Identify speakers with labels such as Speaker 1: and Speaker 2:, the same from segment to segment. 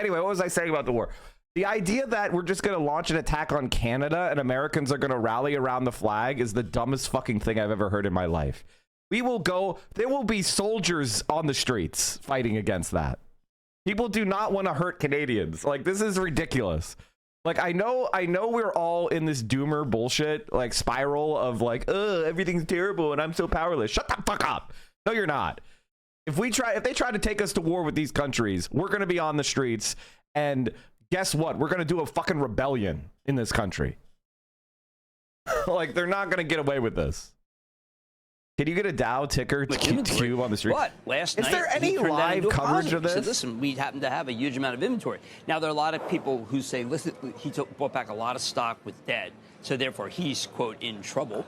Speaker 1: Anyway, what was I saying about the war? The idea that we're just going to launch an attack on Canada and Americans are going to rally around the flag is the dumbest fucking thing I've ever heard in my life. We will go, there will be soldiers on the streets fighting against that. People do not want to hurt Canadians. Like, this is ridiculous. Like, I know we're all in this doomer bullshit, like, spiral of like, everything's terrible and I'm so powerless. Shut the fuck up. No, you're not. If they try to take us to war with these countries, we're going to be on the streets, and guess what? We're going to do a fucking rebellion in this country. Like, they're not going to get away with this. Can you get a Dow ticker cube on the street?
Speaker 2: But last night,
Speaker 1: is there any live coverage of this?
Speaker 2: He said, listen, we happen to have a huge amount of inventory. Now, there are a lot of people who say, listen, he bought back a lot of stock with debt, so therefore he's, quote, in trouble.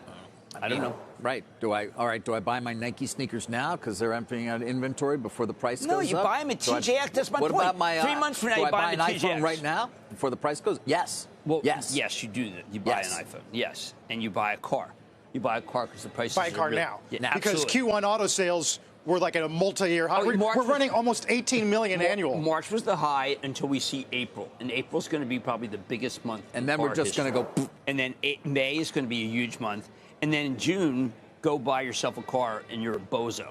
Speaker 2: I don't know.
Speaker 3: Right. Do I buy my Nike sneakers now because they're emptying out inventory before the price goes up?
Speaker 2: No, you buy them at TJX. That's my point.
Speaker 3: What about my
Speaker 2: 3 months from now, you buy
Speaker 3: an
Speaker 2: them at TJX.
Speaker 3: iPhone right now before the price goes? Yes.
Speaker 2: Well,
Speaker 3: yes.
Speaker 2: Yes, you do that. You buy an iPhone. Yes. And you buy a car. You buy a car because the price
Speaker 4: buy a car now.
Speaker 2: Yeah,
Speaker 4: because Q1 auto sales were like at a multi-year high. We're running almost 18 million annual.
Speaker 2: March was the high until we see April. And April's going to be probably the biggest month.
Speaker 3: And then we're just going to go.
Speaker 2: And then May is going to be a huge month. And then in June, go buy yourself a car and you're a bozo.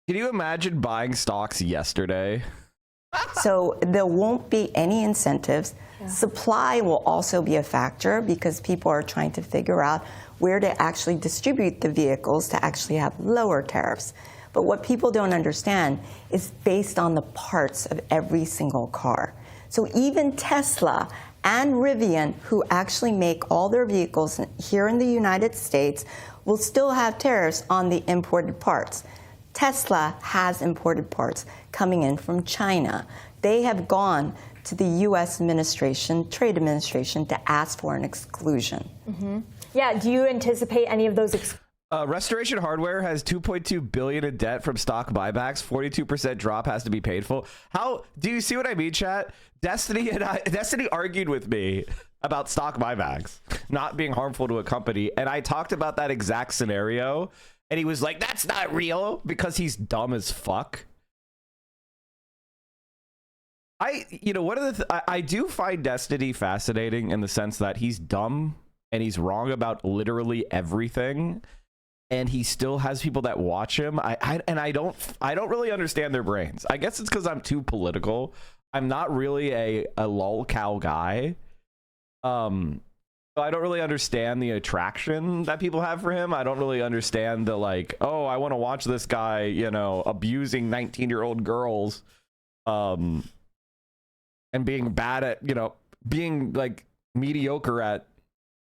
Speaker 1: Can you imagine buying stocks yesterday?
Speaker 5: So there won't be any incentives. Yeah. Supply will also be a factor because people are trying to figure out where to actually distribute the vehicles to actually have lower tariffs. But what people don't understand is based on the parts of every single car. So even Tesla and Rivian, who actually make all their vehicles here in the United States, will still have tariffs on the imported parts. Tesla has imported parts coming in from China. They have gone to the U.S. Trade Administration, to ask for an exclusion.
Speaker 6: Mm-hmm. Yeah, do you anticipate any of those
Speaker 1: Restoration Hardware has $2.2 billion in debt from stock buybacks. 42% drop has to be paid for. How do you see what I mean, chat? Destiny argued with me about stock buybacks not being harmful to a company, and I talked about that exact scenario, and he was like, "That's not real," because he's dumb as fuck. I do find Destiny fascinating in the sense that he's dumb and he's wrong about literally everything, and he still has people that watch him. I don't really understand their brains. I guess it's because I'm too political. I'm not really a lolcow guy. So I don't really understand the attraction that people have for him. I don't really understand the like, oh, I want to watch this guy, abusing 19-year-old girls, and being bad at, being like mediocre at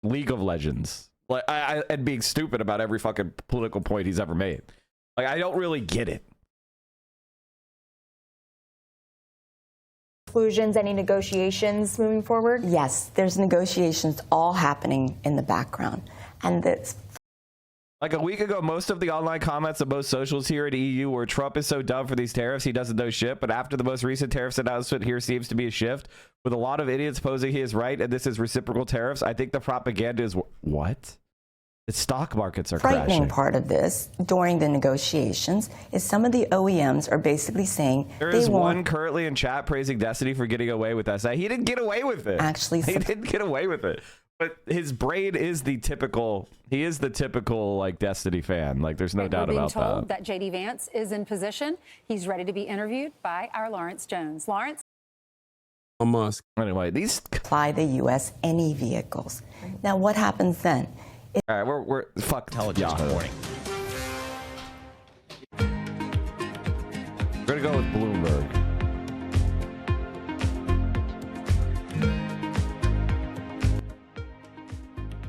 Speaker 1: League of Legends, like and being stupid about every fucking political point he's ever made. Like, I don't really get it.
Speaker 6: Exclusions, any negotiations moving forward?
Speaker 5: Yes, there's negotiations all happening in the background. And that's
Speaker 1: like a week ago, most of the online comments of most socials here in the EU were Trump is so dumb for these tariffs, he doesn't know shit. But after the most recent tariffs announcement, here seems to be a shift with a lot of idiots posing he is right and this is reciprocal tariffs. I think the propaganda is what? The stock markets are crashing.
Speaker 5: Frightening part of this during the negotiations is some of the OEMs are basically saying
Speaker 1: there is one currently in chat praising Destiny for getting away with that. He didn't get away with it.
Speaker 5: Actually,
Speaker 1: he didn't get away with it. But his brain is the typical. He is the typical like Destiny fan. Like, there's no doubt about that.
Speaker 7: We're being told that JD Vance is in position. He's ready to be interviewed by our Lawrence Jones. Lawrence.
Speaker 1: Musk. Anyway, these
Speaker 5: supply the U.S. any vehicles. Now, what happens then?
Speaker 1: All right, we're fuck
Speaker 2: intelligence reporting.
Speaker 1: We're gonna go with Bloomberg.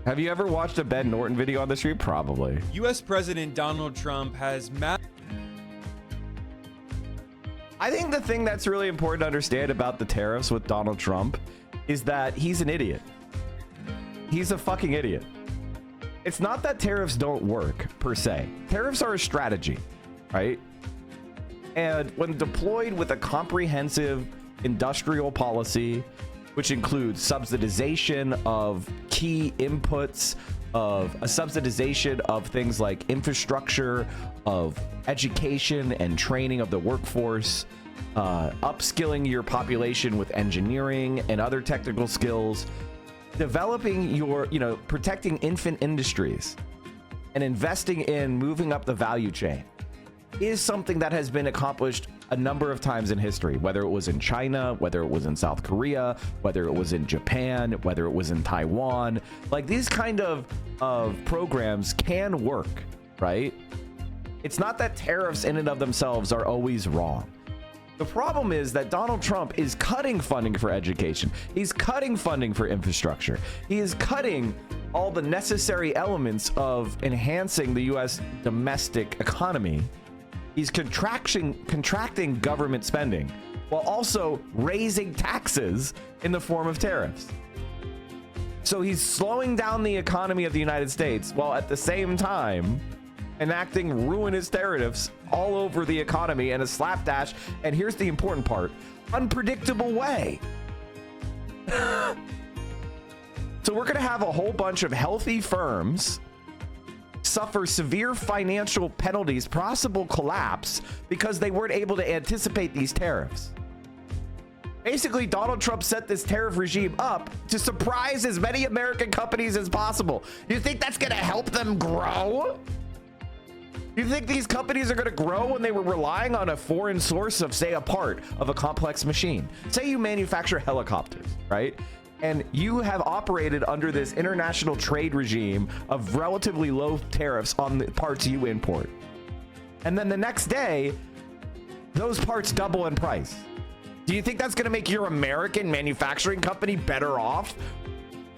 Speaker 1: Have you ever watched a Ben Norton video on the street? Probably.
Speaker 8: U.S. President Donald Trump has
Speaker 1: I think the thing that's really important to understand about the tariffs with Donald Trump is that he's an idiot. He's a fucking idiot. It's not that tariffs don't work, per se. Tariffs are a strategy, right? And when deployed with a comprehensive industrial policy, which includes subsidization of key inputs, of a subsidization of things like infrastructure, of education and training of the workforce, upskilling your population with engineering and other technical skills, developing your, protecting infant industries and investing in moving up the value chain is something that has been accomplished a number of times in history, whether it was in China, whether it was in South Korea, whether it was in Japan, whether it was in Taiwan. Like, these kind of programs can work, right? It's not that tariffs in and of themselves are always wrong. The problem is that Donald Trump is cutting funding for education. He's cutting funding for infrastructure. He is cutting all the necessary elements of enhancing the U.S. domestic economy. He's contracting government spending while also raising taxes in the form of tariffs. So he's slowing down the economy of the United States while at the same time enacting ruinous tariffs all over the economy in a slapdash, and here's the important part, unpredictable way. So we're going to have a whole bunch of healthy firms suffer severe financial penalties, possible collapse, because they weren't able to anticipate these tariffs. Basically, Donald Trump set this tariff regime up to surprise as many American companies as possible. You think that's going to help them grow? You think these companies are going to grow when they were relying on a foreign source of, say, a part of a complex machine? Say you manufacture helicopters, right? And you have operated under this international trade regime of relatively low tariffs on the parts you import. And then the next day, those parts double in price. Do you think that's going to make your American manufacturing company better off?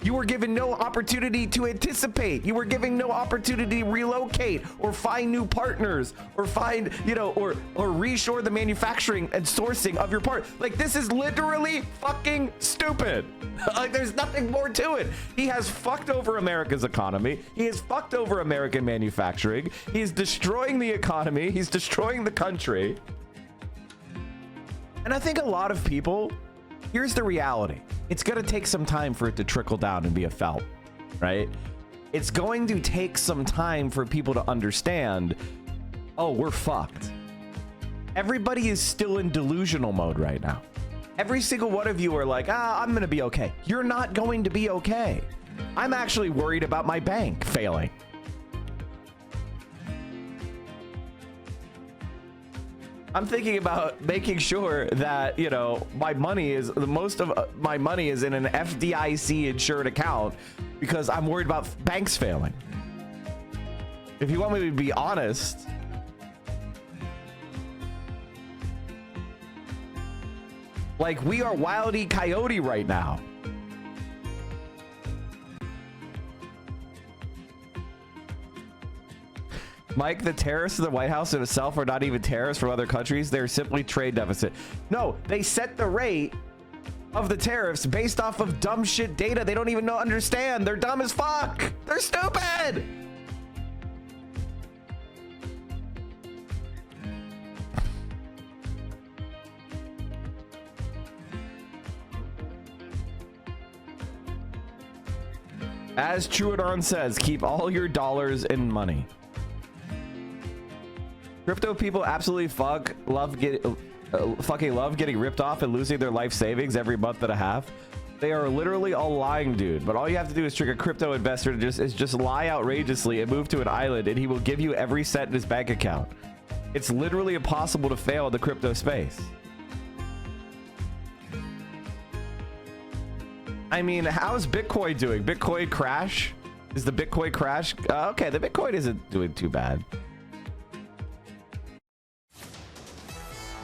Speaker 1: You were given no opportunity to anticipate. You were given no opportunity to relocate or find new partners or find, or reshore the manufacturing and sourcing of your part. Like, this is literally fucking stupid. Like, there's nothing more to it. He has fucked over America's economy. He has fucked over American manufacturing. He's destroying the economy. He's destroying the country. And I think a lot of people, here's the reality. It's going to take some time for it to trickle down and be felt, right? It's going to take some time for people to understand, oh, we're fucked. Everybody is still in delusional mode right now. Every single one of you are like, I'm going to be okay. You're not going to be okay. I'm actually worried about my bank failing. I'm thinking about making sure that, my money is, most of my money is in an FDIC insured account because I'm worried about banks failing. If you want me to be honest, like, we are Wile E. Coyote right now. Mike, the tariffs of the White House in itself are not even tariffs from other countries. They're simply trade deficit. No, they set the rate of the tariffs based off of dumb shit data they don't even understand. They're dumb as fuck. They're stupid. As Truadon says, keep all your dollars in money. Crypto people absolutely fucking love getting ripped off and losing their life savings every month and a half. They are literally all lying, dude. But all you have to do is trick a crypto investor to just lie outrageously and move to an island, and he will give you every cent in his bank account. It's literally impossible to fail in the crypto space. I mean, how's Bitcoin doing? Bitcoin crash? Is the Bitcoin crash? Okay, the Bitcoin isn't doing too bad.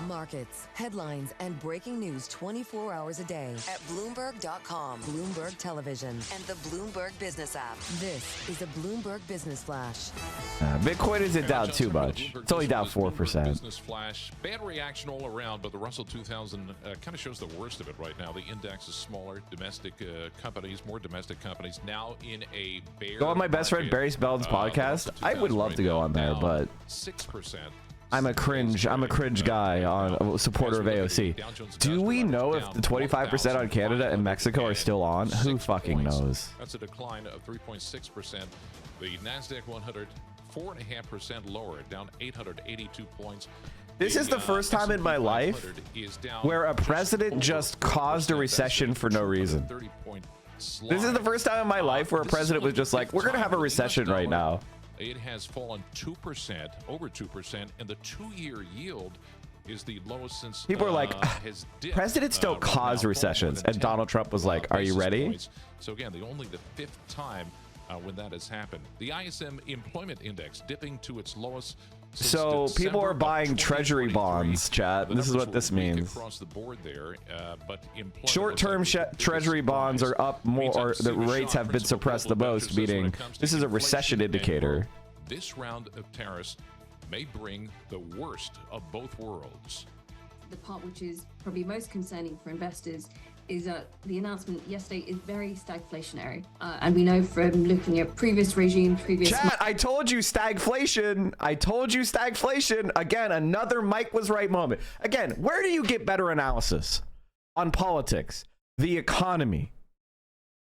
Speaker 9: Markets, headlines, and breaking news 24 hours a day at Bloomberg.com, Bloomberg Television, and the Bloomberg Business app. This is a Bloomberg Business Flash.
Speaker 1: Bitcoin isn't down too much. It's only down 4%.
Speaker 10: Business Flash. Bad reaction all around, but the Russell 2000 kind of shows the worst of it right now. The index is smaller. Domestic companies, more domestic companies now in a bear.
Speaker 1: Go on my best friend Barry Spelden's podcast. I would love to go on there, but
Speaker 10: 6%.
Speaker 1: I'm a cringe guy on a supporter of AOC. Do we know if the 25% on Canada and Mexico are still on? Who fucking knows?
Speaker 10: That's a decline of 3.6%. The NASDAQ 100, 4.5% lower, down 882 points.
Speaker 1: This is the first time in my life where a president just caused a recession for no reason. This is the first time in my life where a president was just like, we're going to have a recession right now.
Speaker 10: It has fallen 2%, over 2%, and the 2-year yield is the lowest since
Speaker 1: people are like, presidents don't cause recessions. And Donald Trump was like, are you ready?
Speaker 10: Points. So again, only the 5th time when that has happened. The ISM employment index dipping to its lowest.
Speaker 1: So people are buying treasury bonds, chat. This is what this means.
Speaker 10: Across the board there, but
Speaker 1: short-term treasury bonds are up more, or the rates have been suppressed the most, meaning this is a recession indicator.
Speaker 10: This round of tariffs may bring the worst of both worlds.
Speaker 11: The part which is probably most concerning for investors is that the announcement yesterday is very stagflationary. And we know from looking at previous regimes,
Speaker 1: Chat, I told you stagflation. I told you stagflation. Again, another Mike was right moment. Again, where do you get better analysis on politics, the economy?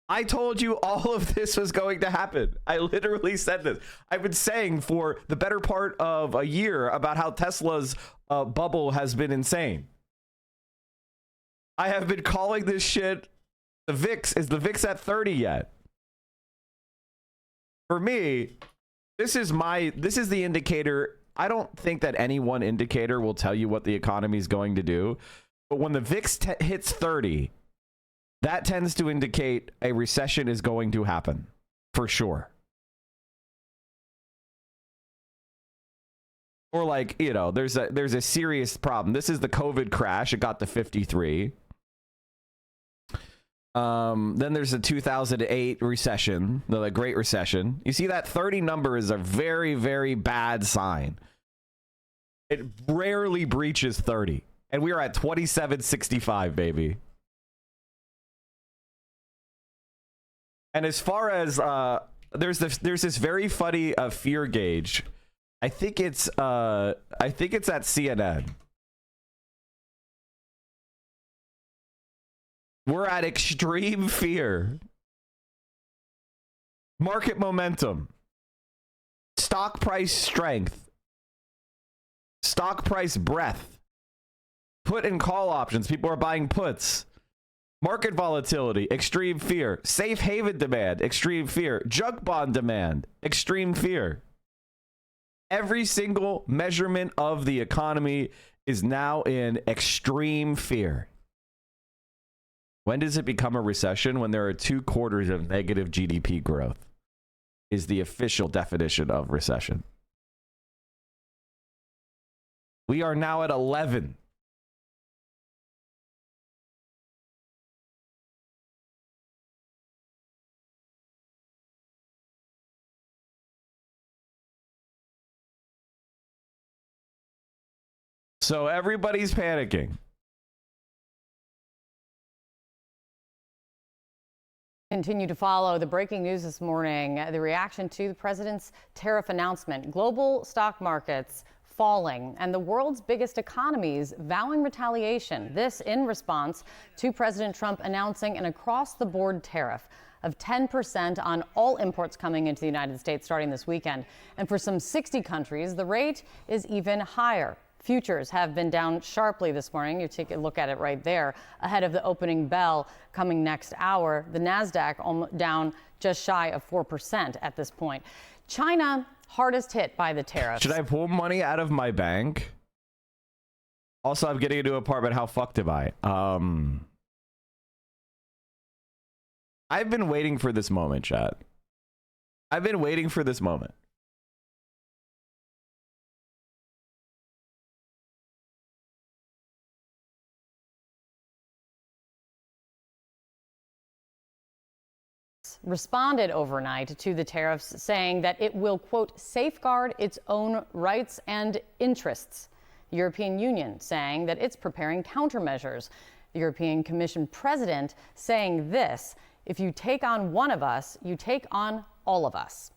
Speaker 1: I told you all of this was going to happen. I literally said this. I've been saying for the better part of a year about how Tesla's bubble has been insane. I have been calling this shit the VIX. Is the VIX at 30 yet? For me, this is the indicator. I don't think that any one indicator will tell you what the economy is going to do. But when the VIX hits 30, that tends to indicate a recession is going to happen for sure. Or like, you know, there's a serious problem. This is the COVID crash. It got to 53. Then there's the 2008 recession, the Great Recession. You see that 30 number is a very, very bad sign. It rarely breaches 30. And we are at 2765, baby. And as far as there's this very funny fear gauge. I think it's at CNN. We're at extreme fear. Market momentum. Stock price strength. Stock price breadth. Put and call options. People are buying puts. Market volatility. Extreme fear. Safe haven demand. Extreme fear. Junk bond demand. Extreme fear. Every single measurement of the economy is now in extreme fear. When does it become a recession? When there are 2 quarters of negative GDP growth is the official definition of recession. We are now at 11. So everybody's panicking.
Speaker 12: Continue to follow the breaking news this morning, the reaction to the president's tariff announcement. Global stock markets falling and the world's biggest economies vowing retaliation. This in response to President Trump announcing an across-the-board tariff of 10% on all imports coming into the United States starting this weekend. And for some 60 countries, the rate is even higher. Futures have been down sharply this morning. You take a look at it right there ahead of the opening bell coming next hour. The NASDAQ down just shy of 4% at this point. China hardest hit by the tariffs.
Speaker 1: Should I pull money out of my bank? Also, I'm getting a new apartment. How fucked am I? I've been waiting for this moment, chat. I've been waiting for this moment.
Speaker 12: Responded overnight to the tariffs, saying that it will, quote, safeguard its own rights and interests. The European Union saying that it's preparing countermeasures. The European Commission president saying this: if you take on one of us, you take on all of us.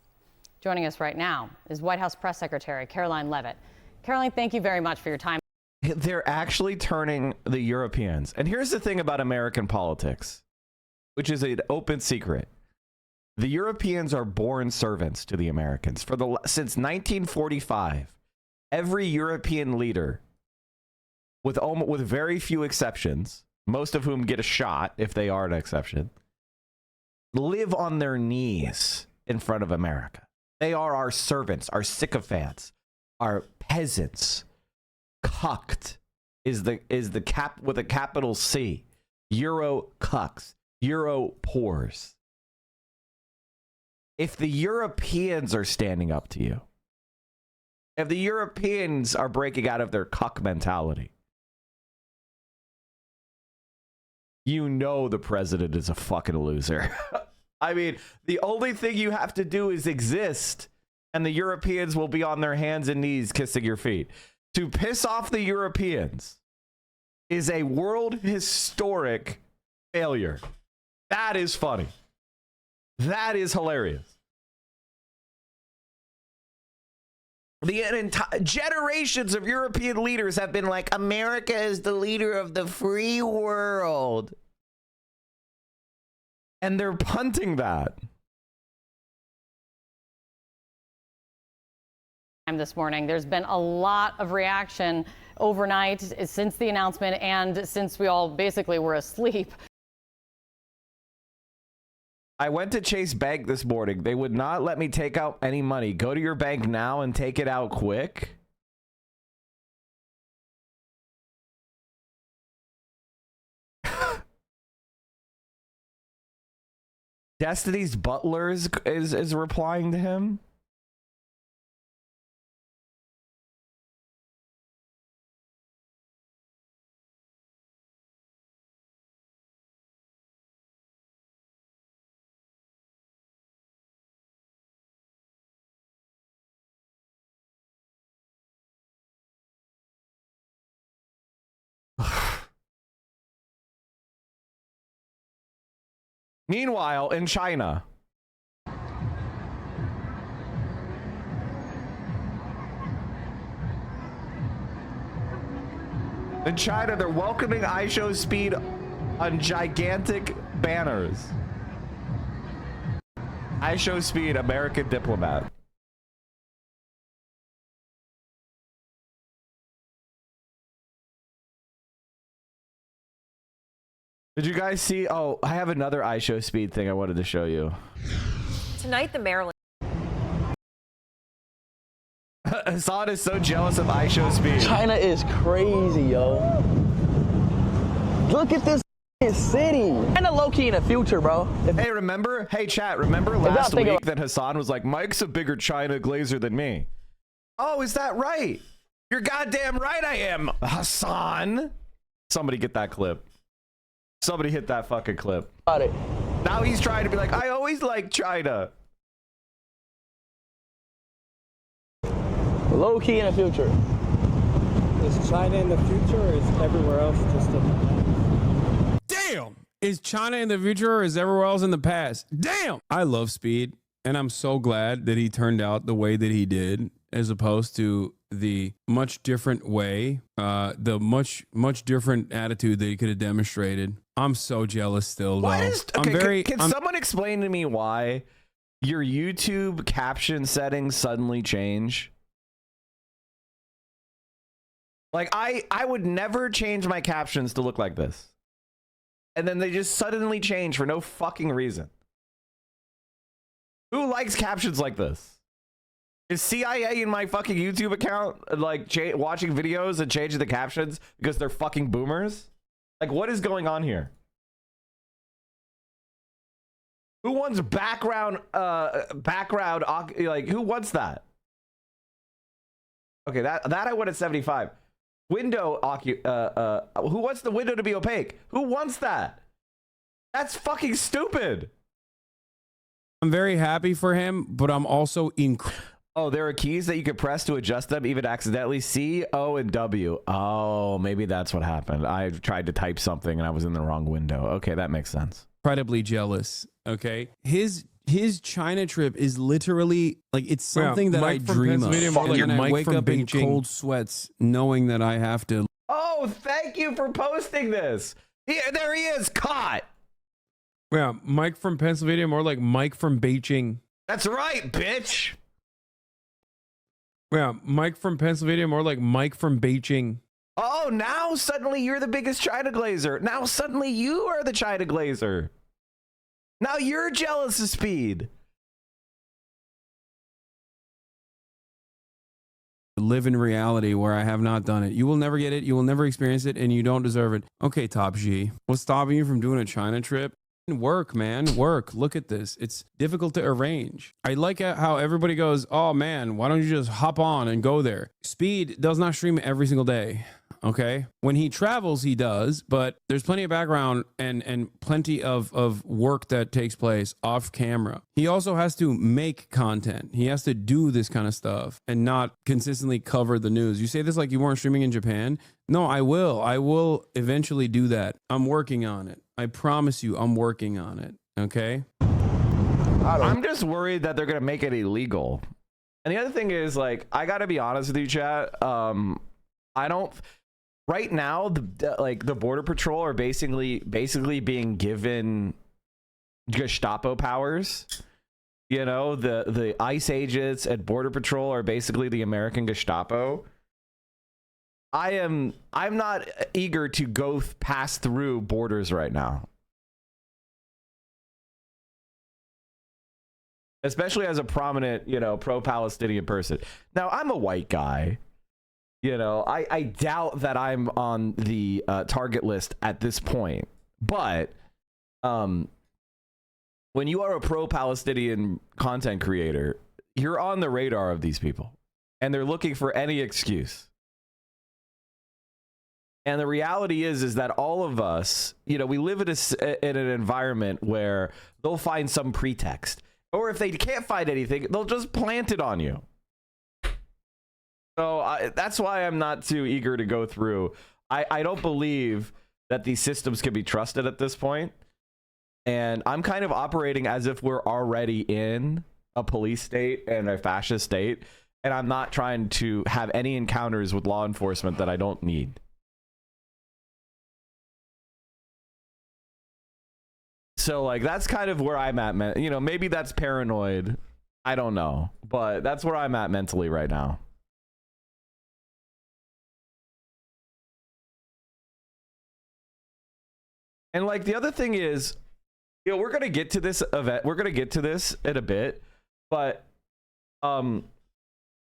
Speaker 12: Joining us right now is White House Press Secretary Caroline Leavitt. Caroline, thank you very much for your time.
Speaker 1: They're actually turning the Europeans. And here's the thing about American politics, which is an open secret. The Europeans are born servants to the Americans. Since 1945, every European leader, with very few exceptions, most of whom get a shot if they are an exception, live on their knees in front of America. They are our servants, our sycophants, our peasants. Cucked is the cap with a capital C. Euro cucks. Euro poors. If the Europeans are standing up to you, if the Europeans are breaking out of their cuck mentality, you know the president is a fucking loser. I mean, the only thing you have to do is exist, and the Europeans will be on their hands and knees kissing your feet. To piss off the Europeans is a world historic failure. That is funny. That is hilarious. Generations of European leaders have been like, America is the leader of the free world. And they're punting that.
Speaker 12: This morning, there's been a lot of reaction overnight since the announcement and since we all basically were asleep.
Speaker 1: I went to Chase Bank this morning. They would not let me take out any money. Go to your bank now and take it out quick. Destiny's Butler is replying to him. Meanwhile, in China, they're welcoming iShow Speed on gigantic banners. iShow Speed, American diplomat. Did you guys see? Oh, I have another iShow Speed thing I wanted to show you.
Speaker 13: Tonight, the Maryland.
Speaker 1: Hassan is so jealous of iShow Speed.
Speaker 14: China is crazy, yo. Look at this city. And a low-key in the future, bro.
Speaker 1: Hey, remember? Hey, chat, remember last week that Hassan was like, Mike's a bigger China glazer than me? Oh, is that right? You're goddamn right I am, Hassan. Somebody get that clip. Somebody hit that fucking clip.
Speaker 14: Got it.
Speaker 1: Now he's trying to be like, I always like China.
Speaker 14: Low key in the future.
Speaker 15: Is China in the future or is everywhere else just in the past?
Speaker 8: Damn! Is China in the future or is everywhere else in the past? Damn! I love Speed, and I'm so glad that he turned out the way that he did, as opposed to the much different way, the much different attitude that he could have demonstrated. I'm so jealous still, though.
Speaker 1: Can someone explain to me why your YouTube caption settings suddenly change? Like, I would never change my captions to look like this. And then they just suddenly change for no fucking reason. Who likes captions like this? Is CIA in my fucking YouTube account like watching videos and changing the captions because they're fucking boomers? Like, what is going on here? Who wants background, like, who wants that? Okay, that I want at 75. Window, who wants the window to be opaque? Who wants that? That's fucking stupid.
Speaker 8: I'm very happy for him, but I'm also
Speaker 1: Oh, there are keys that you could press to adjust them, even accidentally. C, O, and W. Oh, maybe that's what happened. I tried to type something and I was in the wrong window. Okay, that makes sense.
Speaker 8: incredibly jealous. Okay, his his China trip is literally like it's something that I
Speaker 16: Mike from
Speaker 8: dream of.
Speaker 16: Pennsylvania, more like
Speaker 8: And I
Speaker 16: Mike
Speaker 8: wake
Speaker 16: from
Speaker 8: up in
Speaker 16: Beijing.
Speaker 8: cold sweats knowing that I have to.
Speaker 1: Oh, thank you for posting this. There he is, caught.
Speaker 16: Yeah, Mike from Pennsylvania, more like Mike from Beijing.
Speaker 1: That's right, bitch.
Speaker 16: Yeah, Mike from Pennsylvania, more like Mike from Beijing.
Speaker 1: Oh, now suddenly you're the biggest China glazer. Now suddenly you are the China glazer. Now you're jealous of Speed.
Speaker 8: Live in reality where I have not done it. You will never get it. You will never experience it, and you don't deserve it. Okay, Top G. What's stopping you from doing a China trip? Work, man. Work. Look at this. It's difficult to arrange. I like how everybody goes, oh man, why don't you just hop on and go there? Speed does not stream every single day. Okay. When he travels, he does, but there's plenty of background and plenty of work that takes place off camera. He also has to make content. He has to do this kind of stuff and not consistently cover the news. You say this like you weren't streaming in Japan. No, I will. I will eventually do that. I'm working on it. I promise you, I'm working on it. Okay.
Speaker 1: I'm just worried that they're going to make it illegal. And the other thing is, like, I got to be honest with you, chat. I don't. Right now, the Border Patrol are basically being given Gestapo powers. You know, the ICE agents at Border Patrol are basically the American Gestapo. I'm not eager to go pass through borders right now. Especially as a prominent, you know, pro-Palestinian person. Now, I'm a white guy. You know, I doubt that I'm on the target list at this point. But when you are a pro-Palestinian content creator, you're on the radar of these people. And they're looking for any excuse. And the reality is that all of us, you know, we live in an environment where they'll find some pretext. Or if they can't find anything, they'll just plant it on you. So that's why I'm not too eager to go through. I don't believe that these systems can be trusted at this point. And I'm kind of operating as if we're already in a police state and a fascist state. And I'm not trying to have any encounters with law enforcement that I don't need. So, like, that's kind of where I'm at, man. You know, maybe that's paranoid. I don't know. But that's where I'm at mentally right now. And, like, the other thing is, you know, we're going to get to this event. We're going to get to this in a bit. But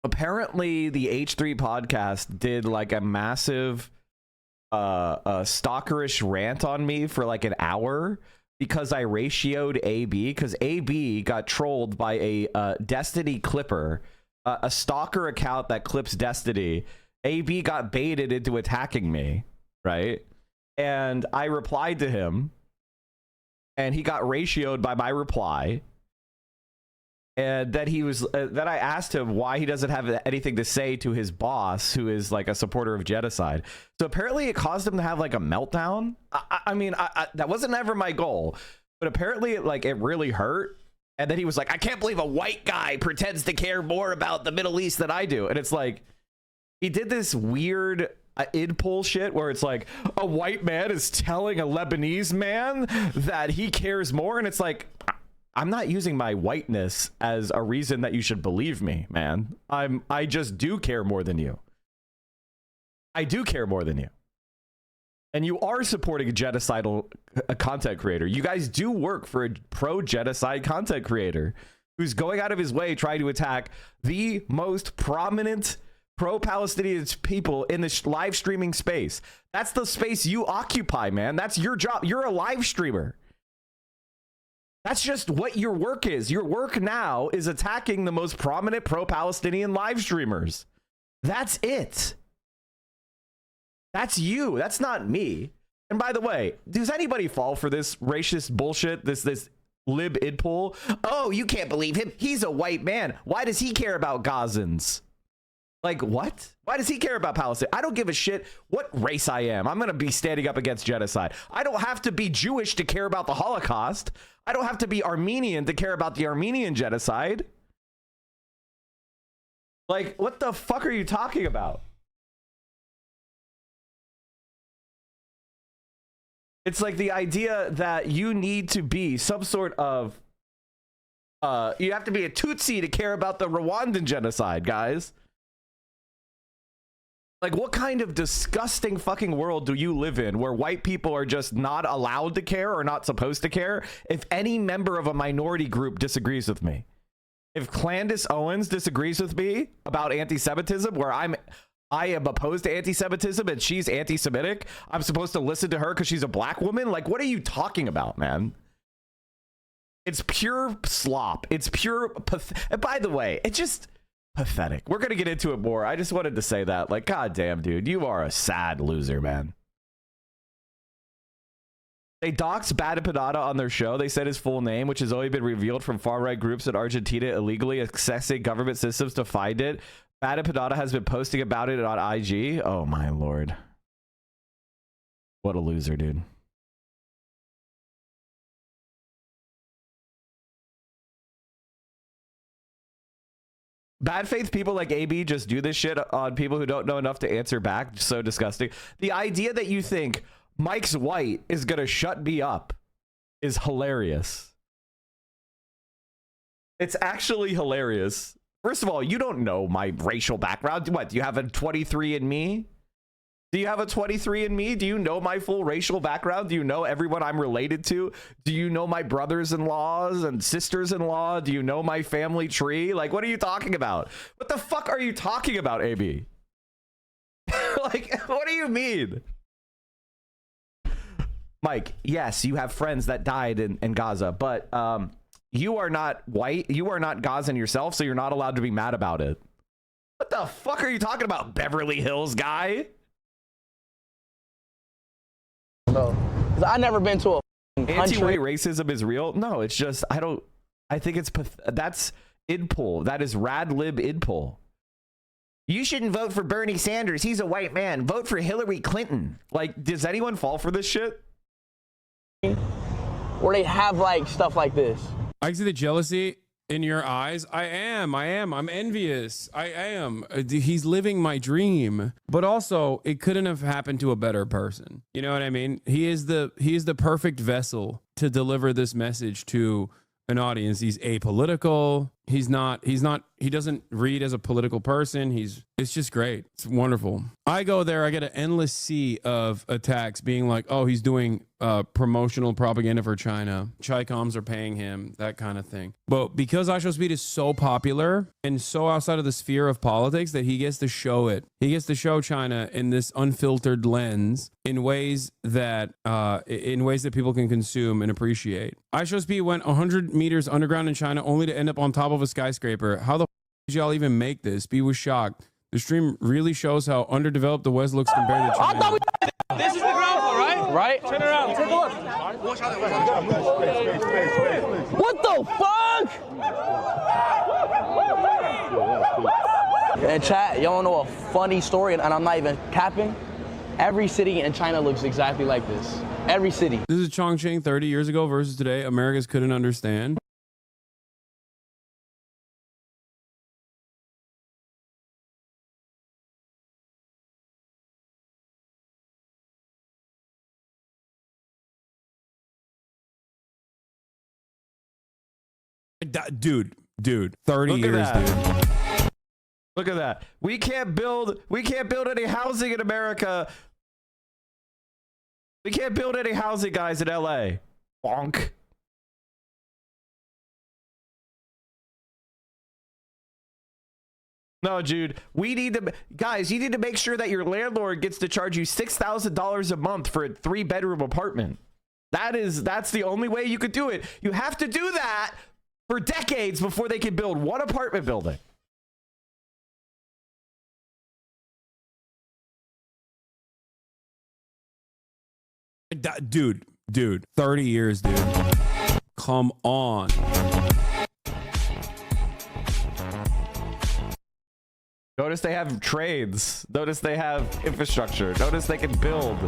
Speaker 1: apparently the H3 podcast did, like, a massive stalkerish rant on me for, like, an hour. Because I ratioed AB, because AB got trolled by a Destiny clipper, a stalker account that clips Destiny. AB got baited into attacking me, right? And I replied to him, and he got ratioed by my reply. And then then I asked him why he doesn't have anything to say to his boss, who is like a supporter of genocide. So apparently it caused him to have like a meltdown. I mean, that wasn't ever my goal, but apparently it really hurt. And then he was like, I can't believe a white guy pretends to care more about the Middle East than I do. And it's like, he did this weird id-pull shit where it's like a white man is telling a Lebanese man that he cares more. And it's like, I'm not using my whiteness as a reason that you should believe me, man. I just do care more than you. I do care more than you. And you are supporting a genocidal content creator. You guys do work for a pro-genocide content creator who's going out of his way trying to attack the most prominent pro-Palestinian people in this live streaming space. That's the space you occupy, man. That's your job. You're a live streamer. That's just what your work is. Your work now is attacking the most prominent pro-Palestinian live streamers. That's it. That's you. That's not me. And by the way, does anybody fall for this racist bullshit? This lib idpull? Oh, you can't believe him. He's a white man. Why does he care about Gazans? Like, what? Why does he care about Palestine? I don't give a shit what race I am. I'm going to be standing up against genocide. I don't have to be Jewish to care about the Holocaust. I don't have to be Armenian to care about the Armenian genocide. Like, what the fuck are you talking about? It's like the idea that you need to be some sort of, you have to be a Tutsi to care about the Rwandan genocide, guys. Like, what kind of disgusting fucking world do you live in where white people are just not allowed to care or not supposed to care if any member of a minority group disagrees with me? If Candace Owens disagrees with me about anti-Semitism, where I am opposed to anti-Semitism and she's anti-Semitic, I'm supposed to listen to her because she's a black woman? Like, what are you talking about, man? It's pure slop. It's pure and by the way, it's just pathetic. We're going to get into it more. I just wanted to say that. Like, goddamn, dude, you are a sad loser, man. They doxed Bada Panada on their show. They said his full name, which has only been revealed from far-right groups in Argentina illegally accessing government systems to find it. Bada Panada has been posting about it on IG. Oh, my Lord. What a loser, dude. Bad faith people like AB just do this shit on people who don't know enough to answer back. So disgusting. The idea that you think Mike's white is going to shut me up is hilarious. It's actually hilarious. First of all, you don't know my racial background. What, do you have a 23andMe? Do you have a 23andMe? Do you know my full racial background? Do you know everyone I'm related to? Do you know my brothers-in-laws and sisters-in-law? Do you know my family tree? Like, what are you talking about? What the fuck are you talking about, AB? Like, what do you mean? Mike, yes, you have friends that died in Gaza, but you are not white. You are not Gazan yourself, so you're not allowed to be mad about it. What the fuck are you talking about, Beverly Hills guy?
Speaker 14: Because I never been to a
Speaker 1: anti-white racism is real. No, it's just I think it's that's idpol. That is rad lib idpol. You shouldn't vote for Bernie Sanders. He's a white man. Vote for Hillary Clinton. Like, does anyone fall for this shit?
Speaker 14: Where they have like stuff like this.
Speaker 8: I see the jealousy in your eyes. I'm envious. I am. He's living my dream. But also, it couldn't have happened to a better person. You know what I mean? He is the perfect vessel to deliver this message to an audience. He's apolitical. He doesn't read as a political person. It's just great. It's wonderful. I go there, I get an endless sea of attacks being like, oh, he's doing promotional propaganda for China. Chi-coms are paying him, that kind of thing. But because iShowSpeed is so popular and so outside of the sphere of politics that he gets to show it. He gets to show China in this unfiltered lens in ways that people can consume and appreciate. iShowSpeed went 100 meters underground in China only to end up on top of a skyscraper. How the f did y'all even make this? B was shocked. The stream really shows how underdeveloped the West looks compared to China.
Speaker 14: This is the ground floor, right? Right. Turn around. Take a look. What the fuck? And chat, y'all know a funny story, and I'm not even capping. Every city in China looks exactly like this. Every city.
Speaker 8: This is Chongqing 30 years ago versus today. Americans couldn't understand. Dude, 30 years, dude.
Speaker 1: Look at that. We can't build any housing in America. We can't build any housing, guys, in LA. Bonk. No, dude, you need to make sure that your landlord gets to charge you $6,000 a month for a 3-bedroom apartment. That's the only way you could do it. You have to do that for decades before they can build one apartment building.
Speaker 8: Dude, 30 years, dude. Come on.
Speaker 1: Notice they have trades. Notice they have infrastructure. Notice they can build.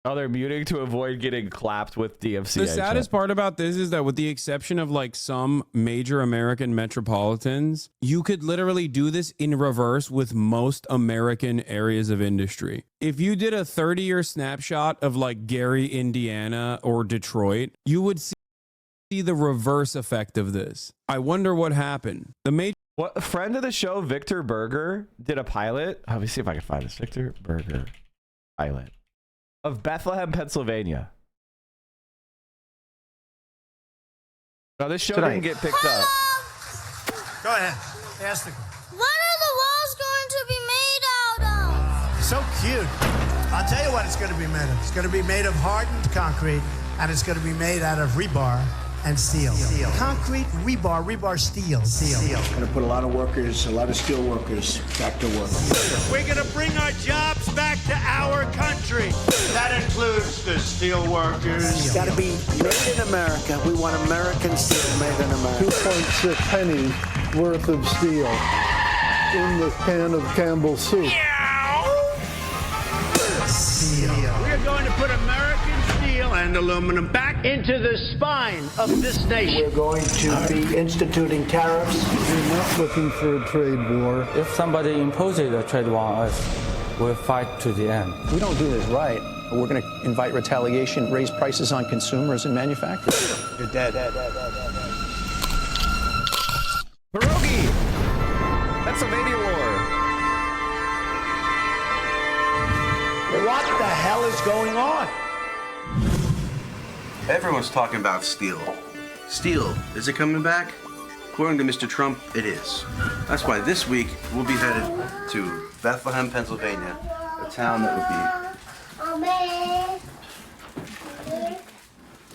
Speaker 1: Oh, they're muting to avoid getting clapped with DFCA.
Speaker 8: The saddest part about this is that with the exception of like some major American metropolitans, you could literally do this in reverse with most American areas of industry. If you did a 30-year snapshot of like Gary, Indiana or Detroit, you would see the reverse effect of this. I wonder what happened.
Speaker 1: What, a friend of the show, Victor Berger, did a pilot. Let me see if I can find this. Victor Berger pilot of Bethlehem, Pennsylvania. Now this show didn't get picked up.
Speaker 17: Go ahead. Ask the.
Speaker 18: What are the walls going to be made out of?
Speaker 17: So cute. I'll tell you what it's going to be made of. It's going to be made of hardened concrete, and it's going to be made out of rebar and steel. Concrete, rebar, steel.
Speaker 19: Going to put a lot of workers, a lot of steel workers back to work.
Speaker 17: We're going to bring our jobs back to our country. That includes the steel workers.
Speaker 19: It's got to be made in America. We want American steel made in America.
Speaker 20: 2.6 pennies worth of steel in the can of Campbell's soup.
Speaker 17: Steel. We are going to put American steel and aluminum back into the spine of this nation.
Speaker 19: We're going to be instituting tariffs.
Speaker 20: We're not looking for a trade war.
Speaker 21: If somebody imposes a trade war on us, we'll fight to the end.
Speaker 22: If we don't do this right, we're going to invite retaliation, raise prices on consumers and manufacturers.
Speaker 19: You're dead.
Speaker 1: Pierogi! Pennsylvania War.
Speaker 19: What the hell is going on?
Speaker 23: Everyone's talking about steel. Steel, is it coming back? According to Mr. Trump, it is. That's why this week we'll be headed to Bethlehem, Pennsylvania, a town that would be...
Speaker 18: Oh, man.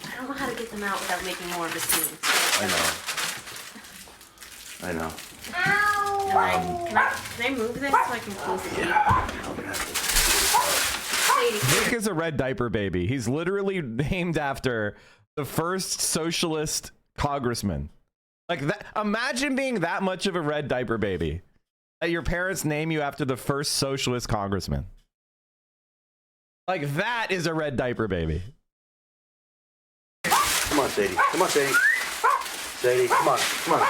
Speaker 24: I don't know how to get them out without making more of a scene.
Speaker 23: I know.
Speaker 24: Ow! Can I move this so I can close the gate?
Speaker 1: Nick is a red diaper baby. He's literally named after the first socialist congressman. Like that. Imagine being that much of a red diaper baby that your parents name you after the first socialist congressman. Like that is a red diaper baby.
Speaker 23: Come on, Sadie. Come on, Sadie. Sadie, come on. Come on.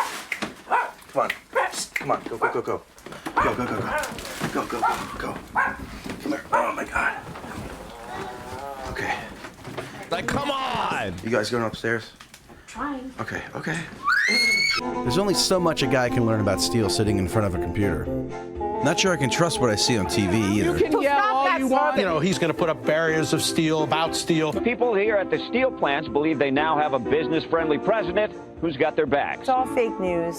Speaker 23: Come on. Come on. Go. Go. Go. Come here. Oh, my God. Okay.
Speaker 1: Like, come on!
Speaker 23: You guys going upstairs?
Speaker 24: Trying.
Speaker 23: Okay. There's only so much a guy can learn about steel sitting in front of a computer. Not sure I can trust what I see on TV either.
Speaker 25: You can yell all you want. You know, he's going to put up barriers of steel, about steel.
Speaker 26: People here at the steel plants believe they now have a business-friendly president who's got their backs.
Speaker 27: It's all fake news.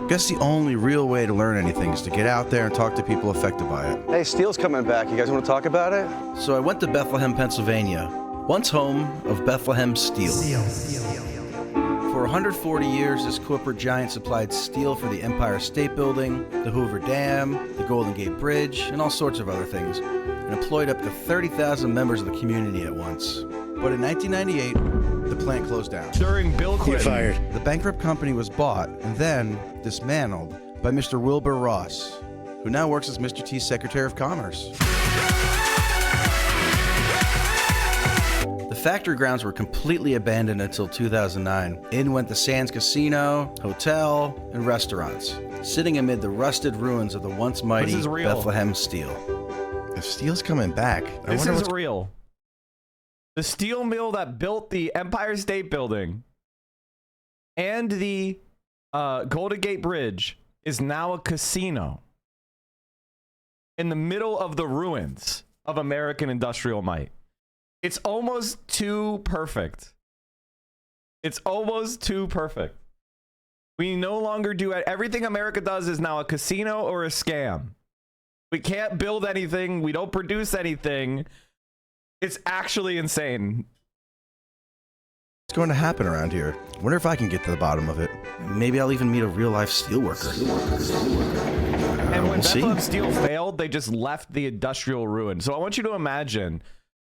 Speaker 23: Guess the only real way to learn anything is to get out there and talk to people affected by it. Hey, steel's coming back. You guys want to talk about it? So I went to Bethlehem, Pennsylvania, once home of Bethlehem Steel. For 140 years, this corporate giant supplied steel for the Empire State Building, the Hoover Dam, the Golden Gate Bridge, and all sorts of other things, and employed up to 30,000 members of the community at once. But in 1998, the plant closed down.
Speaker 1: During Bill Clinton.
Speaker 23: You're fired. The bankrupt company was bought and then dismantled by Mr. Wilbur Ross, who now works as Mr. T's Secretary of Commerce. The factory grounds were completely abandoned until 2009. In went the Sands Casino, hotel, and restaurants, sitting amid the rusted ruins of the once mighty Bethlehem Steel. If steel's coming back, I
Speaker 1: This
Speaker 23: wonder
Speaker 1: is
Speaker 23: what's
Speaker 1: real. The steel mill that built the Empire State Building and the Golden Gate Bridge is now a casino in the middle of the ruins of American industrial might. It's almost too perfect. It's almost too perfect. We no longer do it. Everything America does is now a casino or a scam. We can't build anything. We don't produce anything. It's actually insane.
Speaker 23: What's going to happen around here? Wonder if I can get to the bottom of it. Maybe I'll even meet a real-life steelworker.
Speaker 1: And when
Speaker 23: we'll see.
Speaker 1: Bethlehem Steel failed, they just left the industrial ruin. So I want you to imagine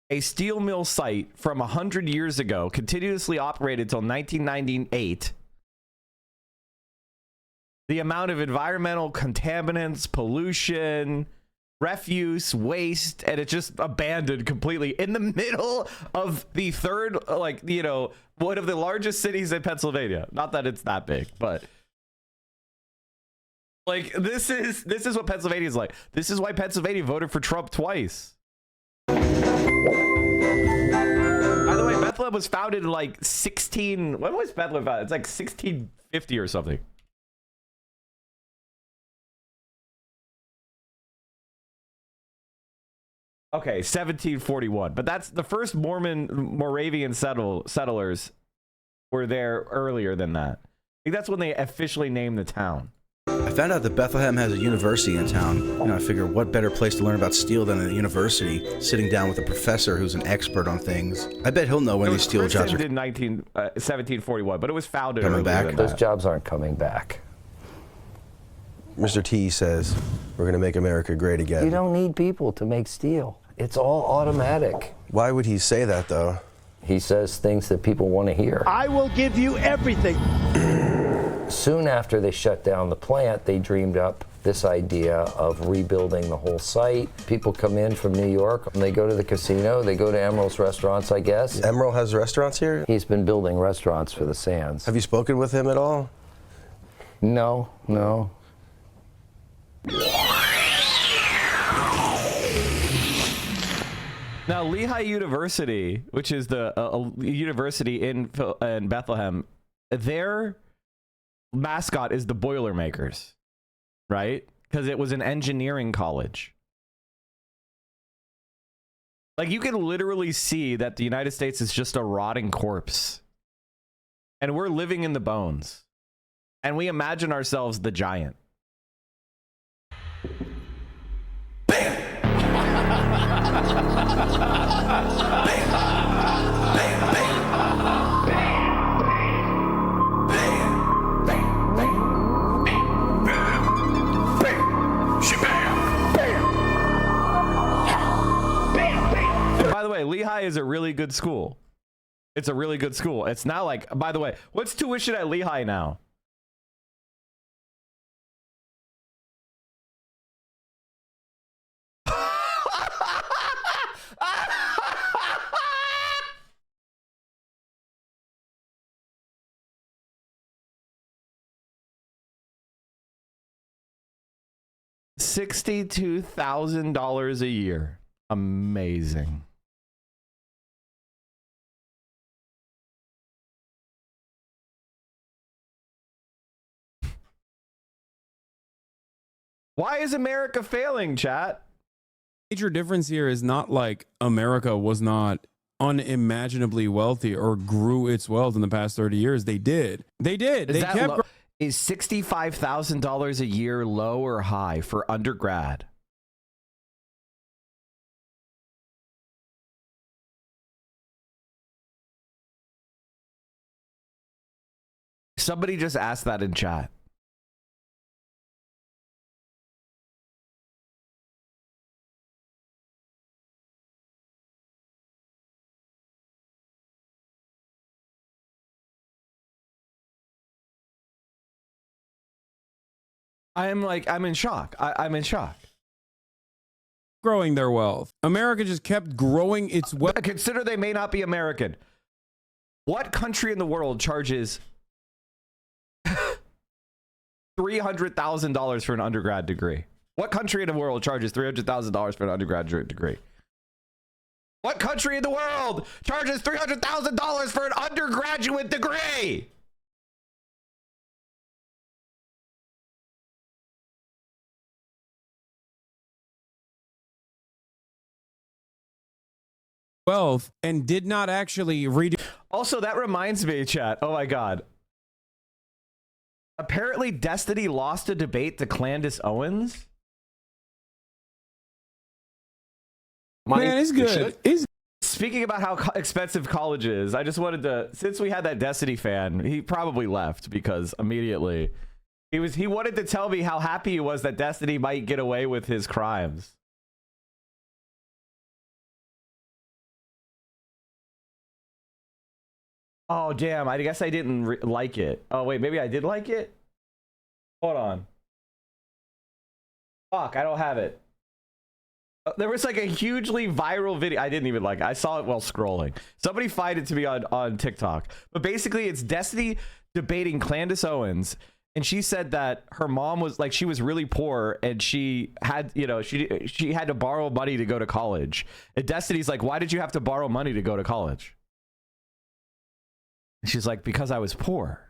Speaker 1: a steel mill site from 100 years ago, continuously operated till 1998. The amount of environmental contaminants, pollution, refuse, waste, and it's just abandoned completely in the middle of the third, like, you know, one of the largest cities in Pennsylvania. Not that it's that big, but like this is what Pennsylvania is like. This is why Pennsylvania voted for Trump twice. By the way, Bethlehem was founded in like when was Bethlehem founded? It's like 1650 or something. Okay, 1741. But that's the first Moravian settlers were there earlier than that. I think that's when they officially named the town.
Speaker 23: I found out that Bethlehem has a university in town. You know, I figure what better place to learn about steel than a university, sitting down with a professor who's an expert on things. I bet he'll know when these steel jobs are
Speaker 1: in 1741, but it was founded
Speaker 23: coming back.
Speaker 2: Those jobs aren't coming back.
Speaker 3: Mr. T says we're going to make America great again.
Speaker 2: You don't need people to make steel. It's all automatic.
Speaker 3: Why would he say that, though?
Speaker 2: He says things that people want to hear.
Speaker 19: I will give you everything.
Speaker 2: Soon after they shut down the plant, they dreamed up this idea of rebuilding the whole site. People come in from New York, and they go to the casino, they go to Emerald's restaurants, I guess.
Speaker 3: Emerald has restaurants here?
Speaker 2: He's been building restaurants for the Sands.
Speaker 3: Have you spoken with him at all?
Speaker 2: No.
Speaker 1: Now, Lehigh University, which is the university in Bethlehem, their mascot is the Boilermakers, right? Because it was an engineering college. Like, you can literally see that the United States is just a rotting corpse. And we're living in the bones. And we imagine ourselves the giant. By the way, Lehigh is a really good school. It's a really good school. It's now like, by the way, what's tuition at Lehigh now? $62,000 a year. Amazing. Why is America failing, chat?
Speaker 8: Major difference here is not like America was not unimaginably wealthy or grew its wealth in the past 30 years. They did. They kept.
Speaker 1: Is $65,000 a year low or high for undergrad? Somebody just asked that in chat. I'm in shock. I'm in shock.
Speaker 8: Growing their wealth. America just kept growing its wealth.
Speaker 1: Consider they may not be American. What country in the world charges $300,000 for an undergrad degree? What country in the world charges $300,000 for an undergraduate degree? What country in the world charges $300,000 for an undergraduate degree?
Speaker 8: Wealth and did not actually read.
Speaker 1: Also, that reminds me, chat. Oh my God. Apparently, Destiny lost a debate to Candace Owens.
Speaker 8: Man, it's good.
Speaker 1: Speaking about how expensive college is, I just wanted to, since we had that Destiny fan, he probably left because immediately He wanted to tell me how happy he was that Destiny might get away with his crimes. Oh, damn. I guess I didn't like it. Oh, wait. Maybe I did like it? Hold on. Fuck, I don't have it. There was like a hugely viral video. I didn't even like it. I saw it while scrolling. Somebody find it to me on TikTok. But basically, it's Destiny debating Candace Owens. And she said that her mom was like, she was really poor and she had, you know, she had to borrow money to go to college. And Destiny's like, why did you have to borrow money to go to college? And she's like, because I was poor.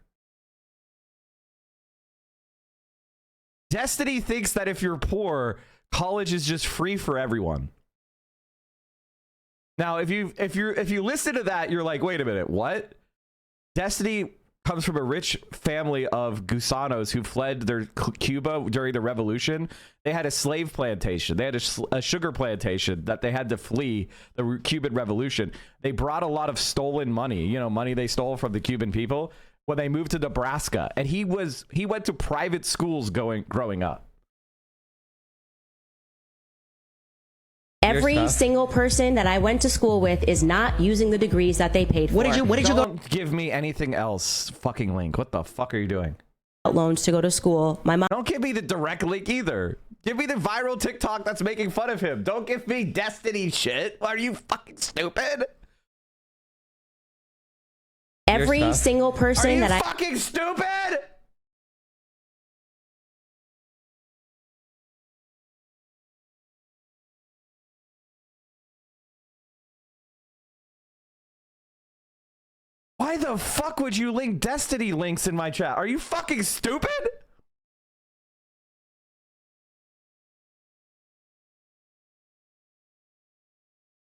Speaker 1: Destiny thinks that if you're poor, college is just free for everyone. Now, if you listen to that, you're like, wait a minute, what? Destiny comes from a rich family of gusanos who fled Cuba during the revolution. They had a slave plantation. They had a sugar plantation that they had to flee the Cuban revolution. They brought a lot of stolen money, you know, money they stole from the Cuban people when they moved to Nebraska. And he went to private schools growing up.
Speaker 4: Every single person that I went to school with is not using the degrees that they paid for.
Speaker 1: What did you Don't give me anything else, fucking link. What the fuck are you doing?
Speaker 4: Loans to go to school. My mom.
Speaker 1: Don't give me the direct link either. Give me the viral TikTok that's making fun of him. Don't give me Destiny shit. Are you fucking stupid?
Speaker 4: Every single person that
Speaker 1: Are you fucking stupid? Why the fuck would you link Destiny links in my chat? Are you fucking stupid?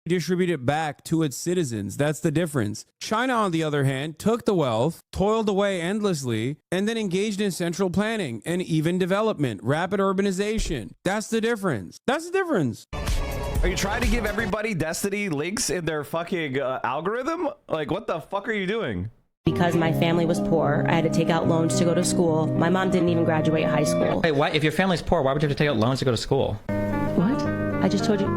Speaker 8: Distribute it back to its citizens. That's the difference. China, on the other hand, took the wealth, toiled away endlessly, and then engaged in central planning and even development, rapid urbanization. That's the difference. That's the difference.
Speaker 1: Are you trying to give everybody Destiny links in their fucking algorithm? Like, what the fuck are you doing?
Speaker 4: Because my family was poor, I had to take out loans to go to school. My mom didn't even graduate high school.
Speaker 5: Hey, why? If your family's poor, why would you have to take out loans to go to school?
Speaker 4: What? I just told you.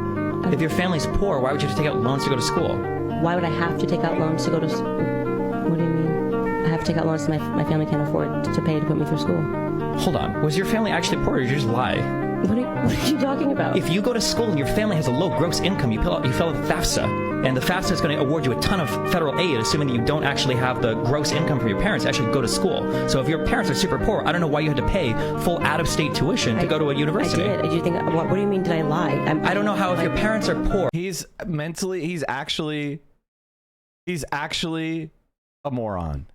Speaker 5: If your family's poor, why would you have to take out loans to go to school?
Speaker 4: Why would I have to take out loans to go to school? What do you mean? I have to take out loans so my family can't afford to pay to put me through school.
Speaker 5: Hold on. Was your family actually poor or did you just lie?
Speaker 4: What are you talking about?
Speaker 5: If you go to school and your family has a low gross income, you fill out FAFSA, and the FAFSA is going to award you a ton of federal aid, assuming that you don't actually have the gross income from your parents to actually go to school. So if your parents are super poor, I don't know why you had to pay full out-of-state tuition to go to a university.
Speaker 4: I did. Do you think? What do you mean? Did I lie?
Speaker 5: I don't know how if your parents are poor.
Speaker 1: He's actually a moron.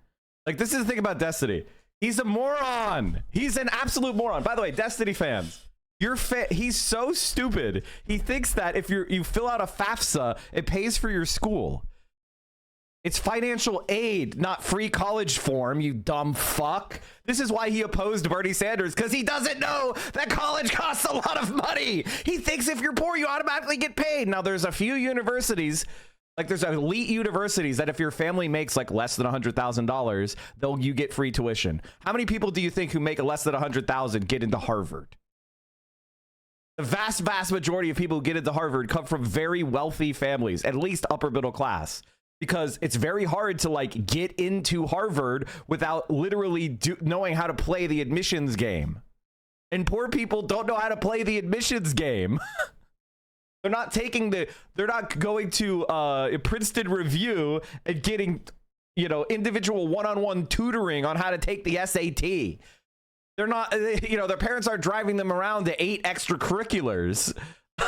Speaker 1: Like, this is the thing about Destiny. He's a moron. He's an absolute moron. By the way, Destiny fans. He's so stupid. He thinks that if you fill out a FAFSA, it pays for your school. It's financial aid, not free college form, you dumb fuck. This is why he opposed Bernie Sanders, because he doesn't know that college costs a lot of money. He thinks if you're poor, you automatically get paid. Now, there's a few universities, like there's elite universities that if your family makes like less than $100,000, you get free tuition. How many people do you think who make less than $100,000 get into Harvard? The vast majority of people who get into Harvard come from very wealthy families, at least upper middle class, because it's very hard to like get into Harvard without literally knowing how to play the admissions game. And poor people don't know how to play the admissions game. They're not going to Princeton Review and getting, you know, individual one-on-one tutoring on how to take the SAT. They're not, you know, their parents aren't driving them around to 8 extracurriculars.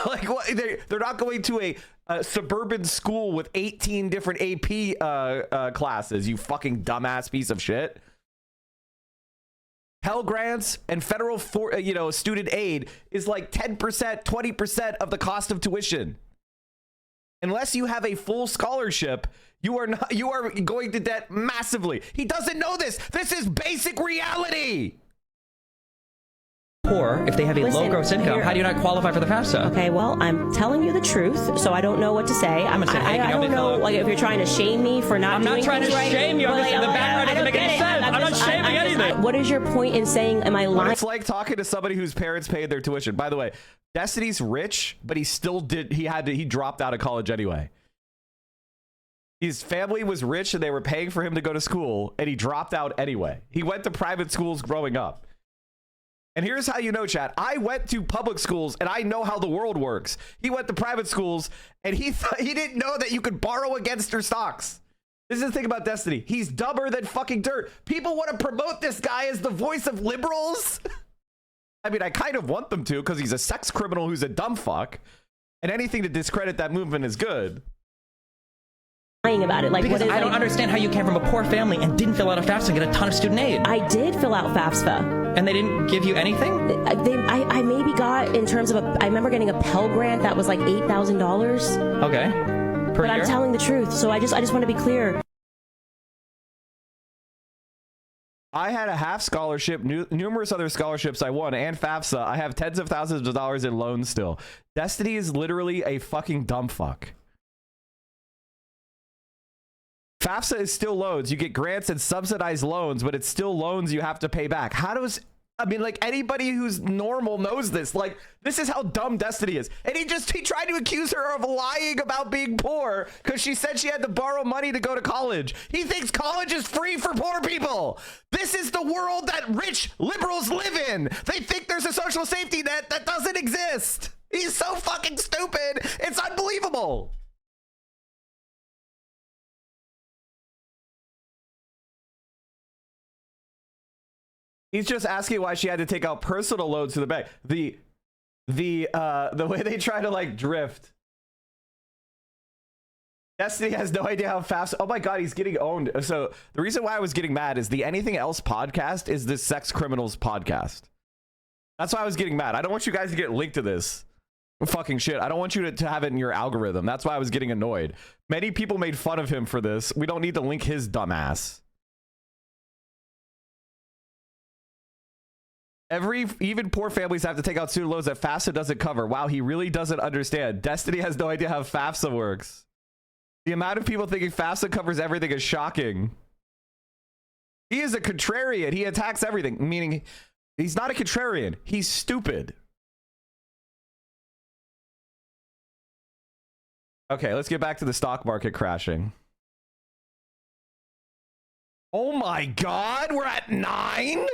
Speaker 1: Like, what? They're not going to a suburban school with 18 different AP classes, you fucking dumbass piece of shit. Pell Grants and federal student aid is like 10%, 20% of the cost of tuition. Unless you have a full scholarship, you are going to debt massively. He doesn't know this. This is basic reality.
Speaker 5: Poor, if they have a low gross income, how do you not qualify for the FAFSA?
Speaker 4: Okay, well, I'm telling you the truth, so I don't know what to say. I don't know, like, if you're trying to shame me for not doing things right.
Speaker 5: I'm not trying to shame you. The background doesn't make any sense. I'm not saving anything.
Speaker 4: What is your point in saying, am I
Speaker 1: But
Speaker 4: lying?
Speaker 1: it's like talking to somebody whose parents paid their tuition. By the way, Destiny's rich, but he still did. He dropped out of college anyway. His family was rich and they were paying for him to go to school, and he dropped out anyway. He went to private schools growing up. And here's how you know, chat. I went to public schools and I know how the world works. He went to private schools and he didn't know that you could borrow against your stocks. This is the thing about Destiny. He's dumber than fucking dirt. People want to promote this guy as the voice of liberals. I mean, I kind of want them to because he's a sex criminal who's a dumb fuck. And anything to discredit that movement is good.
Speaker 4: About it, like,
Speaker 5: because I don't understand how you came from a poor family and didn't fill out a FAFSA and get a ton of student aid.
Speaker 4: I did fill out FAFSA.
Speaker 5: And they didn't give you anything?
Speaker 4: I maybe got, in terms of I remember getting a Pell Grant that was like $8,000.
Speaker 5: Okay. Per
Speaker 4: but
Speaker 5: year?
Speaker 4: I'm telling the truth, so I just want to be clear.
Speaker 1: I had a half scholarship, numerous other scholarships I won, and FAFSA. I have tens of thousands of dollars in loans still. Destiny is literally a fucking dumb fuck. FAFSA is still loans. You get grants and subsidized loans, but it's still loans you have to pay back. How does... I mean, like, anybody who's normal knows this. Like, this is how dumb Destiny is. And he tried to accuse her of lying about being poor because she said she had to borrow money to go to college. He thinks college is free for poor people. This is the world that rich liberals live in. They think there's a social safety net that doesn't exist. He's so fucking stupid. It's unbelievable. He's just asking why she had to take out personal loans to the bank. The way they try to like drift. Destiny has no idea how fast. Oh my god, he's getting owned. So the reason why I was getting mad is the Anything Else podcast is this sex criminals podcast. That's why I was getting mad. I don't want you guys to get linked to this fucking shit. I don't want you to have it in your algorithm. That's why I was getting annoyed. Many people made fun of him for this. We don't need to link his dumbass. Even poor families have to take out student loans that FAFSA doesn't cover. Wow, he really doesn't understand. Destiny has no idea how FAFSA works. The amount of people thinking FAFSA covers everything is shocking. He is a contrarian. He attacks everything, meaning he's not a contrarian. He's stupid. Okay, let's get back to the stock market crashing. Oh my god, we're at 9?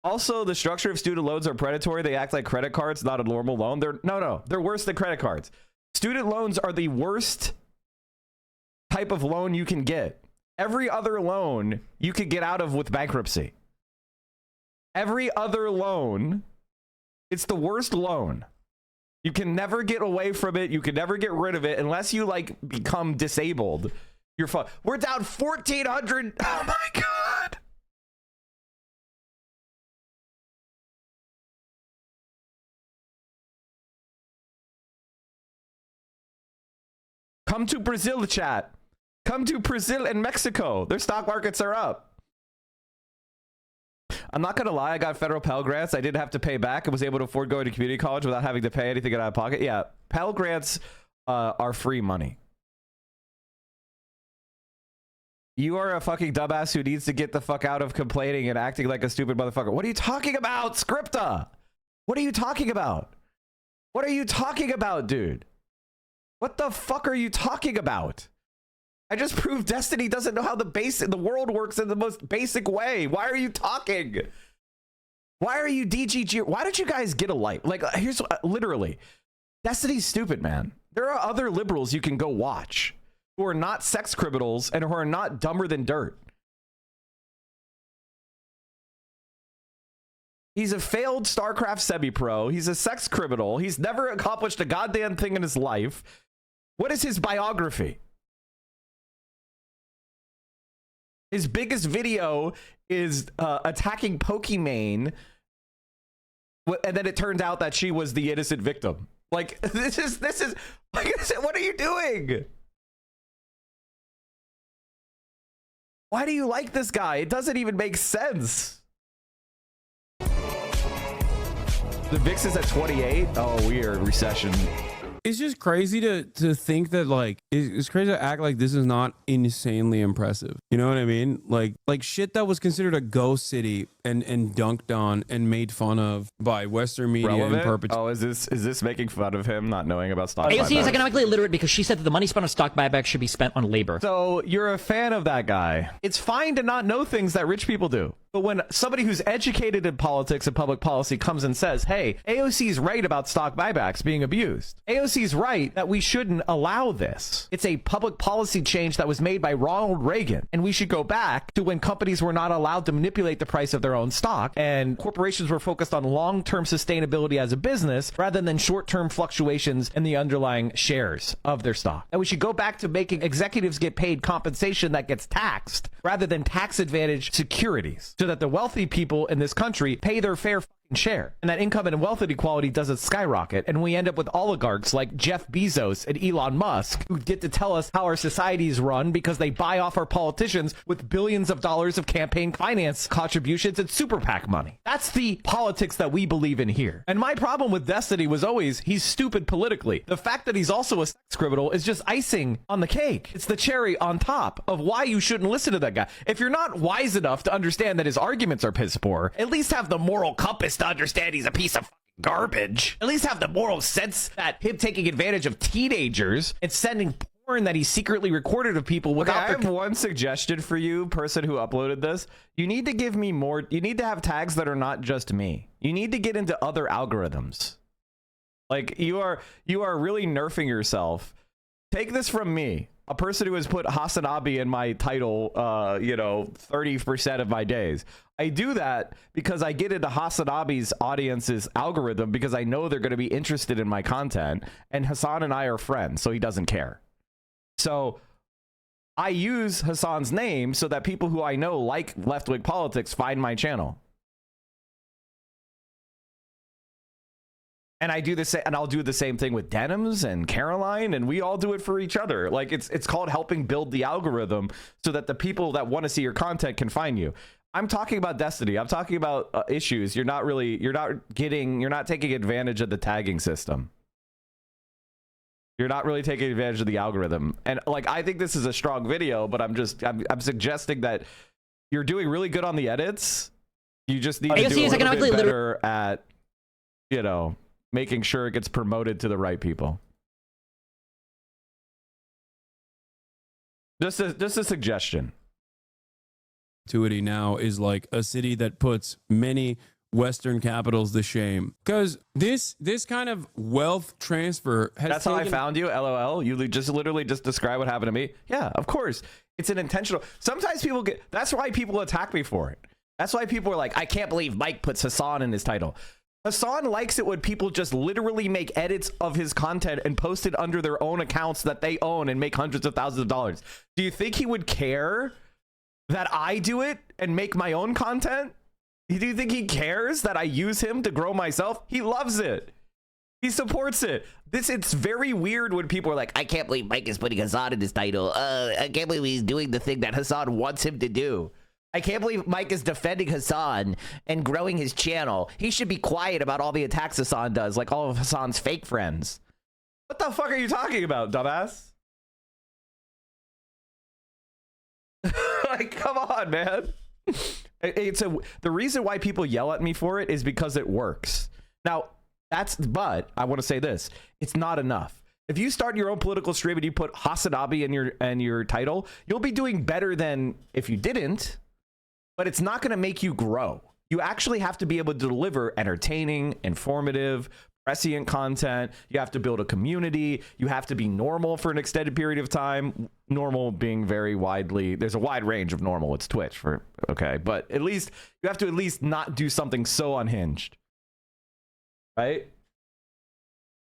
Speaker 1: Also, the structure of student loans are predatory. They act like credit cards, not a normal loan. They're worse than credit cards. Student loans are the worst type of loan you can get. Every other loan you could get out of with bankruptcy. Every other loan, it's the worst loan. You can never get away from it. You can never get rid of it unless you like become disabled. You're fucked. We're down 1,400. Oh my god. Come to Brazil, chat. Come to Brazil and Mexico. Their stock markets are up. I'm not gonna lie, I got federal Pell Grants. I didn't have to pay back. I was able to afford going to community college without having to pay anything out of pocket. Yeah, Pell Grants are free money. You are a fucking dumbass who needs to get the fuck out of complaining and acting like a stupid motherfucker. What are you talking about, Scripta? What are you talking about? What are you talking about, dude? What the fuck are you talking about? I just proved Destiny doesn't know how the world works in the most basic way. Why are you talking? Why are you DGG? Why don't you guys get a life? Like, here's literally, Destiny's stupid, man. There are other liberals you can go watch who are not sex criminals and who are not dumber than dirt. He's a failed StarCraft semi-pro. He's a sex criminal. He's never accomplished a goddamn thing in his life. What is his biography? His biggest video is attacking Pokimane, and then it turned out that she was the innocent victim. Like, this is like, what are you doing? Why do you like this guy? It doesn't even make sense. The VIX is at 28. Oh, weird. Recession.
Speaker 8: It's just crazy to think that like it's crazy to act like this is not insanely impressive. You know what I mean? Like shit that was considered a ghost city and dunked on and made fun of by Western media in perpetuity.
Speaker 1: Oh, is this making fun of him not knowing about stock
Speaker 6: AOC
Speaker 1: buybacks?
Speaker 6: is economically illiterate because she said that the money spent on stock buybacks should be spent on labor.
Speaker 1: So you're a fan of that guy. It's fine to not know things that rich people do. But when somebody who's educated in politics and public policy comes and says, hey, AOC's right about stock buybacks being abused. AOC's right that we shouldn't allow this. It's a public policy change that was made by Ronald Reagan. And we should go back to when companies were not allowed to manipulate the price of their own stock and corporations were focused on long-term sustainability as a business rather than short-term fluctuations in the underlying shares of their stock. And we should go back to making executives get paid compensation that gets taxed rather than tax advantage securities, so that the wealthy people in this country pay their fair share, and that income and wealth inequality doesn't skyrocket, and we end up with oligarchs like Jeff Bezos and Elon Musk who get to tell us how our societies run because they buy off our politicians with billions of dollars of campaign finance contributions and super PAC money. That's the politics that we believe in here. And my problem with Destiny was always he's stupid politically. The fact that he's also a sex criminal is just icing on the cake. It's the cherry on top of why you shouldn't listen to that guy. If you're not wise enough to understand that his arguments are piss poor, at least have the moral compass to understand he's a piece of garbage. At least have the moral sense that him taking advantage of teenagers and sending porn that he secretly recorded of people without I have one suggestion for you, person who uploaded this. You need to give me more. You need to have tags that are not just me. You need to get into other algorithms. Like you are really nerfing yourself. Take this from me, a person who has put Hasanabi in my title, 30% of my days. I do that because I get into Hasanabi's audience's algorithm because I know they're going to be interested in my content, and Hassan and I are friends, so he doesn't care. So I use Hassan's name so that people who I know like left-wing politics find my channel. And I do the same, and I'll do the same thing with Denims and Caroline, and we all do it for each other. Like it's called helping build the algorithm so that the people that want to see your content can find you. I'm talking about Destiny. I'm talking about issues. You're not taking advantage of the tagging system. You're not really taking advantage of the algorithm. And like, I think this is a strong video, but I'm suggesting that you're doing really good on the edits. You just need to do a little bit better at, making sure it gets promoted to the right people. Just a suggestion.
Speaker 8: Now is like a city that puts many Western capitals to shame, because this kind of wealth transfer has
Speaker 1: That's how I found you. LOL. You just literally just describe what happened to me. Yeah, of course. It's an intentional. Sometimes people get. That's why people attack me for it. That's why people are like, I can't believe Mike puts Hassan in his title. Hassan likes it when people just literally make edits of his content and post it under their own accounts that they own and make hundreds of thousands of dollars. Do you think he would care that I do it and make my own content? Do you think he cares that I use him to grow myself? He loves it. He supports it. It's very weird when people are like, I can't believe Mike is putting Hassan in his title. I can't believe he's doing the thing that Hassan wants him to do. I can't believe Mike is defending Hassan and growing his channel. He should be quiet about all the attacks Hassan does, like all of Hassan's fake friends. What the fuck are you talking about, dumbass? Like, come on, man. The reason why people yell at me for it is because it works. Now, but I want to say this. It's not enough. If you start your own political stream and you put Hasanabi in your title, you'll be doing better than if you didn't. But it's not going to make you grow. You actually have to be able to deliver entertaining, informative, prescient content. You have to build a community. You have to be normal for an extended period of time. Normal being very widely, there's a wide range of normal. It's Twitch but at least you have to at least not do something so unhinged, right?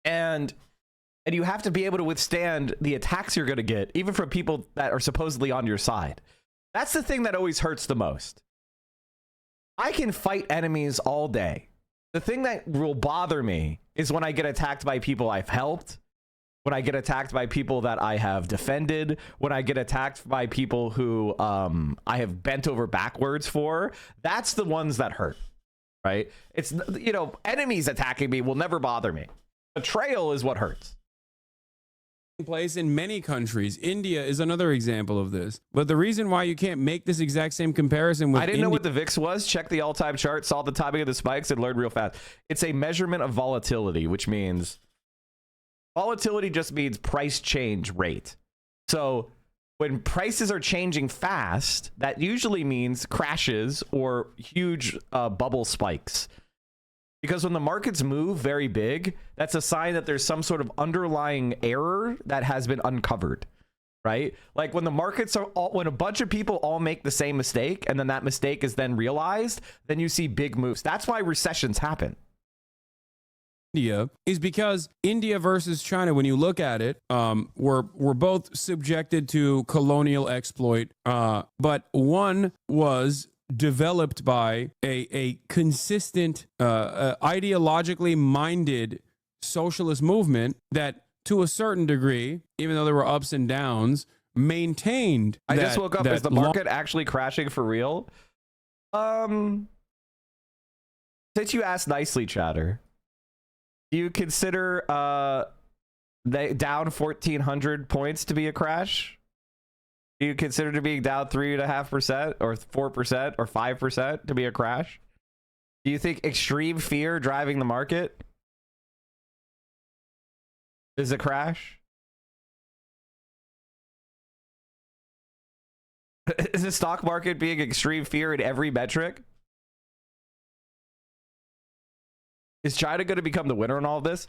Speaker 1: And you have to be able to withstand the attacks you're going to get, even from people that are supposedly on your side. That's the thing that always hurts the most. I can fight enemies all day. The thing that will bother me is when I get attacked by people I've helped, when I get attacked by people that I have defended, when I get attacked by people who I have bent over backwards for. That's the ones that hurt, right? It's, enemies attacking me will never bother me. Betrayal is what hurts.
Speaker 8: place in many countries. India is another example of this. But the reason why you can't make this exact same comparison with
Speaker 1: I didn't know what the VIX was. Check the all-time chart, saw the timing of the spikes, and learned real fast. It's a measurement of volatility, which means volatility just means price change rate. So when prices are changing fast, that usually means crashes or huge bubble spikes. Because when the markets move very big, that's a sign that there's some sort of underlying error that has been uncovered, right? Like when the markets are all, when a bunch of people all make the same mistake and then that mistake is then realized, then you see big moves. That's why recessions happen.
Speaker 8: India is because India versus China, when you look at it, were both subjected to colonial exploit, but one was developed by a consistent, ideologically minded socialist movement that, to a certain degree, even though there were ups and downs, maintained.
Speaker 1: I just woke up. Is the market actually crashing for real? Since you asked nicely, Chatter, do you consider they down 1,400 points to be a crash? Do you consider to being down 3.5% or 4% or 5% to be a crash? Do you think extreme fear driving the market is a crash? Is the stock market being extreme fear in every metric? Is China going to become the winner in all of this?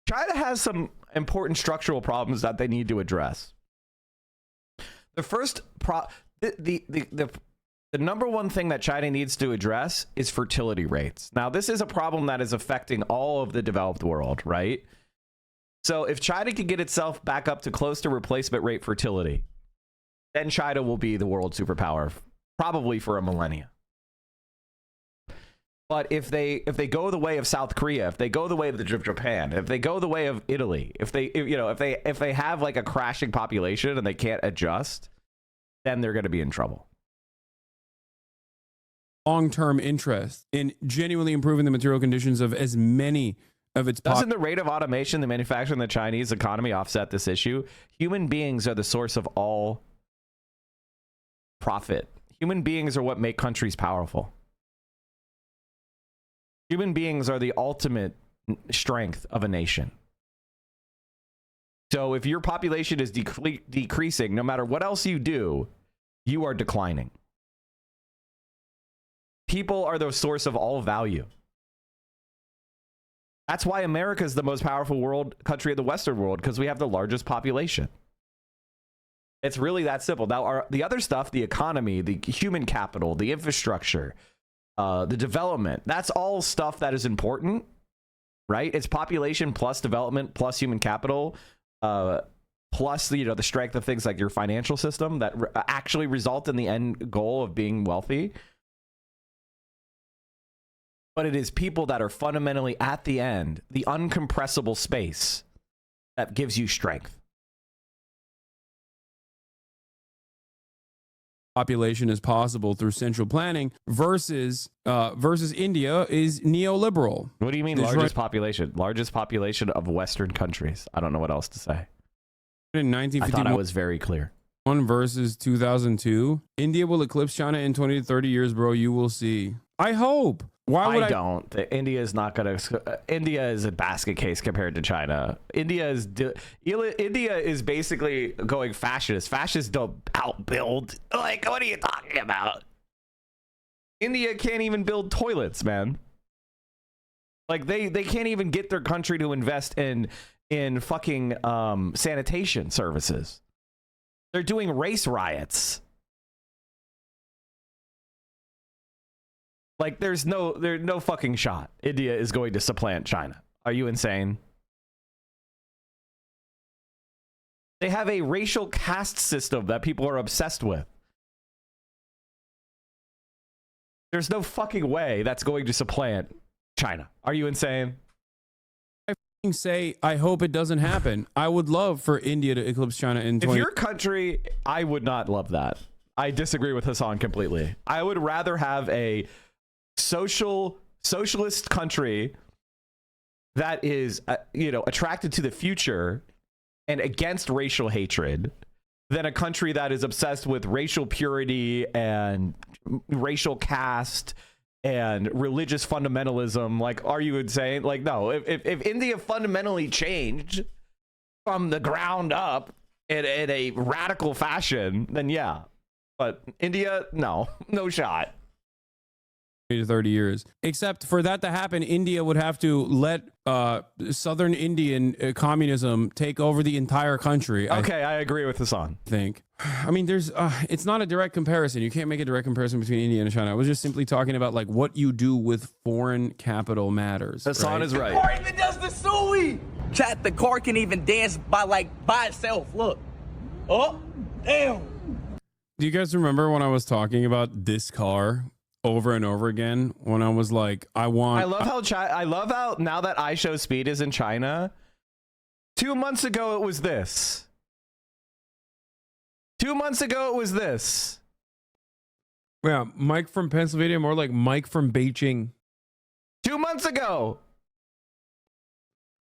Speaker 1: China has some important structural problems that they need to address. The first the number one thing that China needs to address is fertility rates. Now, this is a problem that is affecting all of the developed world, right? So if China can get itself back up to close to replacement rate fertility, then China will be the world superpower, probably for a millennia. But if they go the way of South Korea, if they go the way of Japan, if they go the way of Italy, if they have like a crashing population and they can't adjust, then they're going to be in trouble.
Speaker 8: Long-term interest in genuinely improving the material conditions of as many of its.
Speaker 1: Doesn't the rate of automation, the manufacturing, the Chinese economy offset this issue? Human beings are the source of all profit. Human beings are what make countries powerful. Human beings are the ultimate strength of a nation. So if your population is decreasing, no matter what else you do, you are declining. People are the source of all value. That's why America is the most powerful country in the Western world, because we have the largest population. It's really that simple. Now, the other stuff, the economy, the human capital, the infrastructure, the development, that's all stuff that is important, right? It's population plus development plus human capital, plus the strength of things like your financial system that actually result in the end goal of being wealthy. But it is people that are fundamentally at the end, the uncompressible space that gives you strength.
Speaker 8: Population is possible through central planning versus India is neoliberal.
Speaker 1: What do you mean largest population? Largest population of Western countries. I don't know what else to say.
Speaker 8: In 1951,
Speaker 1: I thought I was very clear.
Speaker 8: Versus 2002, India will eclipse China in 20 to 30 years, bro. You will see. I hope. Why would I
Speaker 1: don't. India is not going to. India is a basket case compared to China. India is basically going fascist. Fascists don't outbuild. Like, what are you talking about? India can't even build toilets, man. Like they can't even get their country to invest in fucking sanitation services. They're doing race riots. Like there's no fucking shot India is going to supplant China. Are you insane? They have a racial caste system that people are obsessed with. There's no fucking way that's going to supplant China. Are you insane?
Speaker 8: I say I hope it doesn't happen. I would love for India to eclipse China in 20.
Speaker 1: If your country, I would not love that. I disagree with Hassan completely. I would rather have a socialist country that is attracted to the future and against racial hatred than a country that is obsessed with racial purity and racial caste and religious fundamentalism. Like, are you insane? Like, no, if India fundamentally changed from the ground up in a radical fashion, then yeah. But India, no shot.
Speaker 8: 20 to 30 years. Except for that to happen, India would have to let Southern Indian communism take over the entire country.
Speaker 1: Okay, I agree with Hassan.
Speaker 8: I think. I mean, there's it's not a direct comparison. You can't make a direct comparison between India and China. I was just simply talking about like what you do with foreign capital matters.
Speaker 1: Hassan is right.
Speaker 14: The car even does the suey. Chat, the car can even dance by itself. Look. Oh, damn.
Speaker 8: Do you guys remember when I was talking about this car over and over again? When I was like, I love
Speaker 1: how now that I Show Speed is in China. 2 months ago it was this. 2 months ago it was this.
Speaker 8: Yeah, Mike from Pennsylvania, more like Mike from Beijing.
Speaker 1: 2 months ago.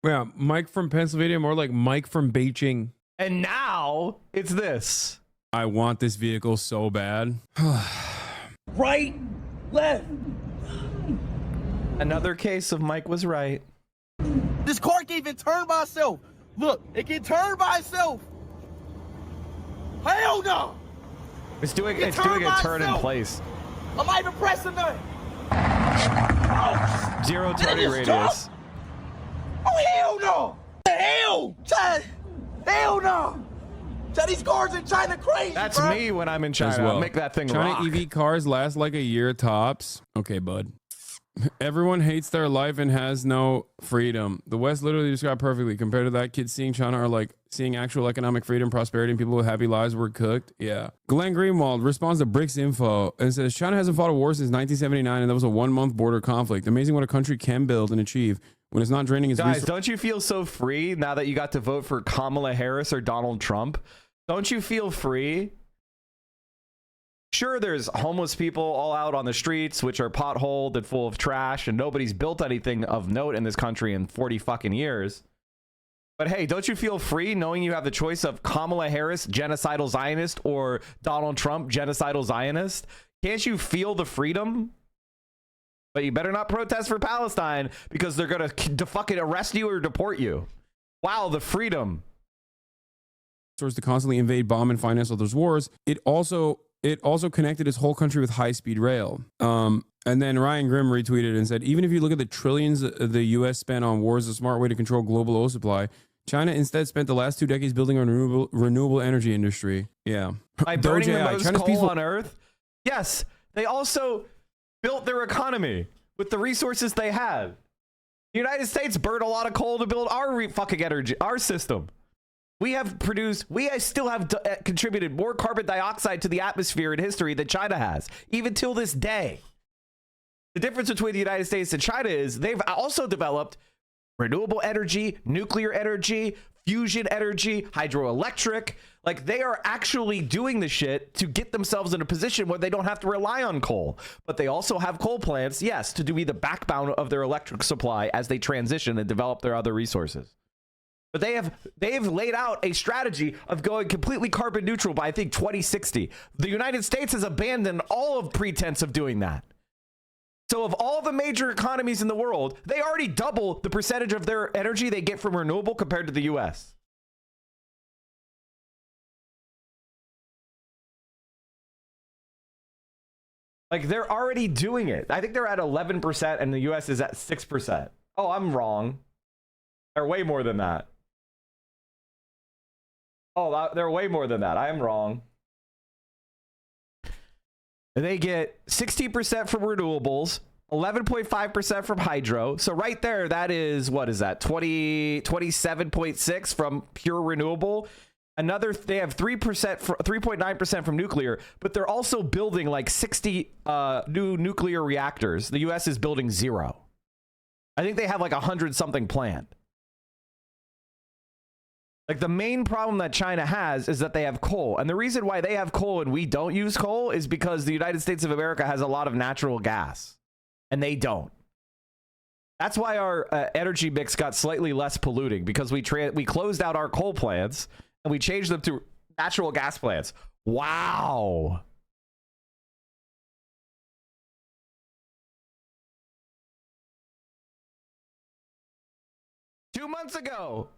Speaker 8: Yeah, Mike from Pennsylvania, more like Mike from Beijing.
Speaker 1: And now it's this.
Speaker 8: I want this vehicle so bad.
Speaker 14: Right, left.
Speaker 1: Another case of Mike was right.
Speaker 14: This car can even turn by itself. Look, it can turn by itself. Hell no.
Speaker 1: It's doing a turn in place.
Speaker 14: I'm not even pressing nothing.
Speaker 1: Zero turning radius.
Speaker 14: Oh, hell no. Hell. Hell no. These cars in China crazy.
Speaker 1: That's
Speaker 14: bro.
Speaker 1: Me when I'm in China.
Speaker 8: Well.
Speaker 1: I'll make that thing
Speaker 8: China
Speaker 1: rock.
Speaker 8: EV cars last like a year tops. Okay, bud. Everyone hates their life and has no freedom. The West literally described perfectly. Compared to that, kids seeing China are like seeing actual economic freedom, prosperity, and people with happy lives were cooked. Yeah. Glenn Greenwald responds to Bricks Info and says, China hasn't fought a war since 1979, and that was a 1 month border conflict. Amazing what a country can build and achieve when it's not draining its
Speaker 1: Guys,
Speaker 8: resources.
Speaker 1: don't you feel so free now that you got to vote for Kamala Harris or Donald Trump? Don't you feel free? Sure, there's homeless people all out on the streets, which are potholed and full of trash, and nobody's built anything of note in this country in 40 fucking years. But hey, don't you feel free knowing you have the choice of Kamala Harris, genocidal Zionist, or Donald Trump, genocidal Zionist? Can't you feel the freedom? But you better not protest for Palestine because they're going to fucking arrest you or deport you. Wow, the freedom.
Speaker 8: To constantly invade, bomb, and finance all those wars. It also connected his whole country with high-speed rail. And then Ryan Grimm retweeted and said, even if you look at the trillions the U.S. spent on wars, a smart way to control global oil supply, China instead spent the last 2 decades building a renewable energy industry. Yeah.
Speaker 1: By burning the most coal on Earth? Yes. They also built their economy with the resources they had. The United States burned a lot of coal to build our fucking energy, our system. We still have contributed more carbon dioxide to the atmosphere in history than China has, even till this day. The difference between the United States and China is they've also developed renewable energy, nuclear energy, fusion energy, hydroelectric. Like, they are actually doing the shit to get themselves in a position where they don't have to rely on coal. But they also have coal plants, yes, to be the backbone of their electric supply as they transition and develop their other resources. But they have laid out a strategy of going completely carbon neutral by, I think, 2060. The United States has abandoned all of pretense of doing that. So of all the major economies in the world, they already double the percentage of their energy they get from renewable compared to the US. Like, they're already doing it. I think they're at 11% and the US is at 6%. Oh, I'm wrong. They're way more than that. Oh, they're way more than that. I am wrong. They get 60% from renewables, 11.5% from hydro. So right there, that is, what is that? 27.6 from pure renewable. They have 3.9% from nuclear, but they're also building like 60 new nuclear reactors. The US is building 0. I think they have like 100 something planned. Like, the main problem that China has is that they have coal. And the reason why they have coal and we don't use coal is because the United States of America has a lot of natural gas. And they don't. That's why our energy mix got slightly less polluting, because we closed out our coal plants and we changed them to natural gas plants. Wow. Two months ago.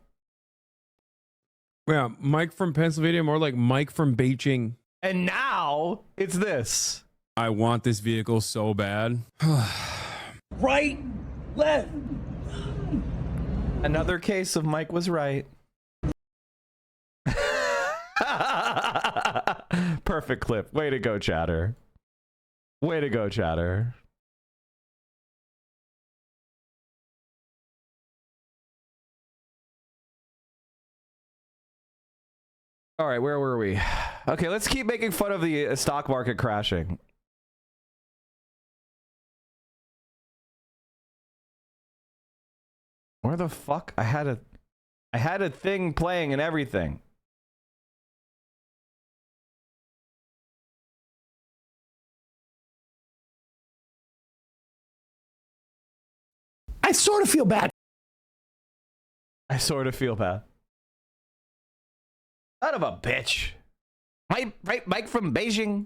Speaker 16: Yeah, Mike from Pennsylvania, more like Mike from Beijing.
Speaker 1: And now it's this.
Speaker 16: I want this vehicle so bad.
Speaker 7: Right, left.
Speaker 1: Another case of Mike was right. Perfect clip. Way to go, chatter. Way to go, chatter. All right, where were we? Okay, let's keep making fun of the stock market crashing. Where the fuck? I had a thing playing and everything.
Speaker 7: I sort of feel bad.
Speaker 1: I sort of feel bad. Son of a bitch. Mike from Beijing.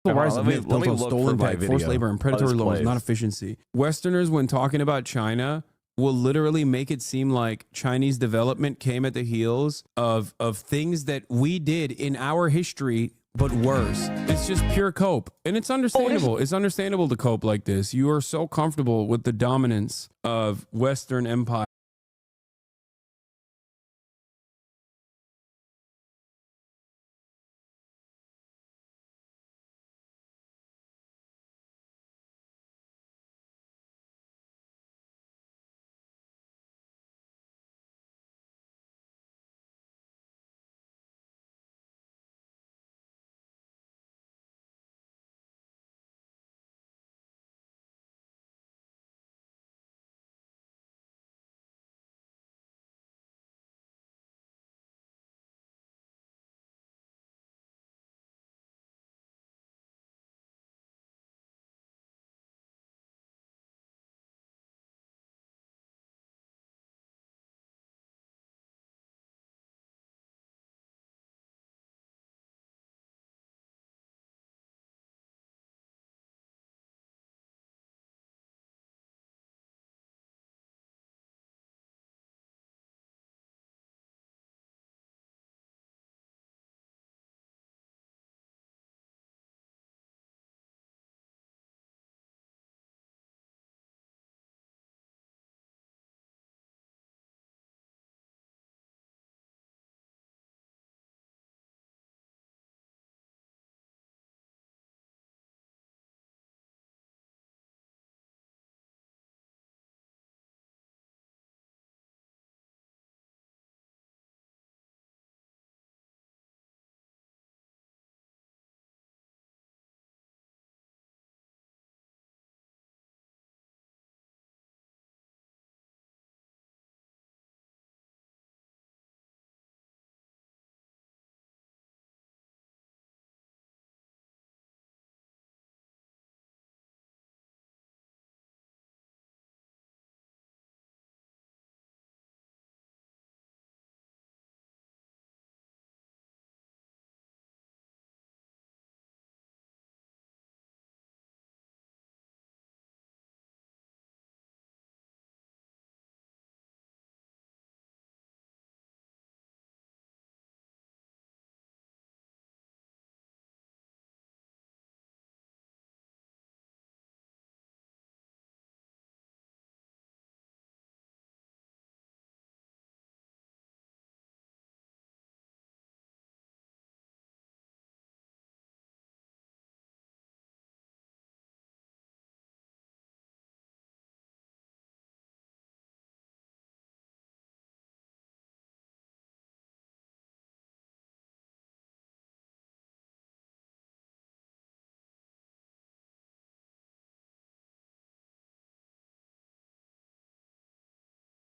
Speaker 16: The rise of
Speaker 1: let me
Speaker 16: myth built on
Speaker 1: look
Speaker 16: stolen
Speaker 1: for my
Speaker 16: tech, forced
Speaker 1: video.
Speaker 16: labor, and
Speaker 1: Oh,
Speaker 16: predatory
Speaker 1: this
Speaker 16: loans,
Speaker 1: plays.
Speaker 16: not efficiency. Westerners, when talking about China, will literally make it seem like Chinese development came at the heels of things that we did in our history, but worse. It's just pure cope. And it's understandable. It's understandable to cope like this. You are so comfortable with the dominance of Western empire.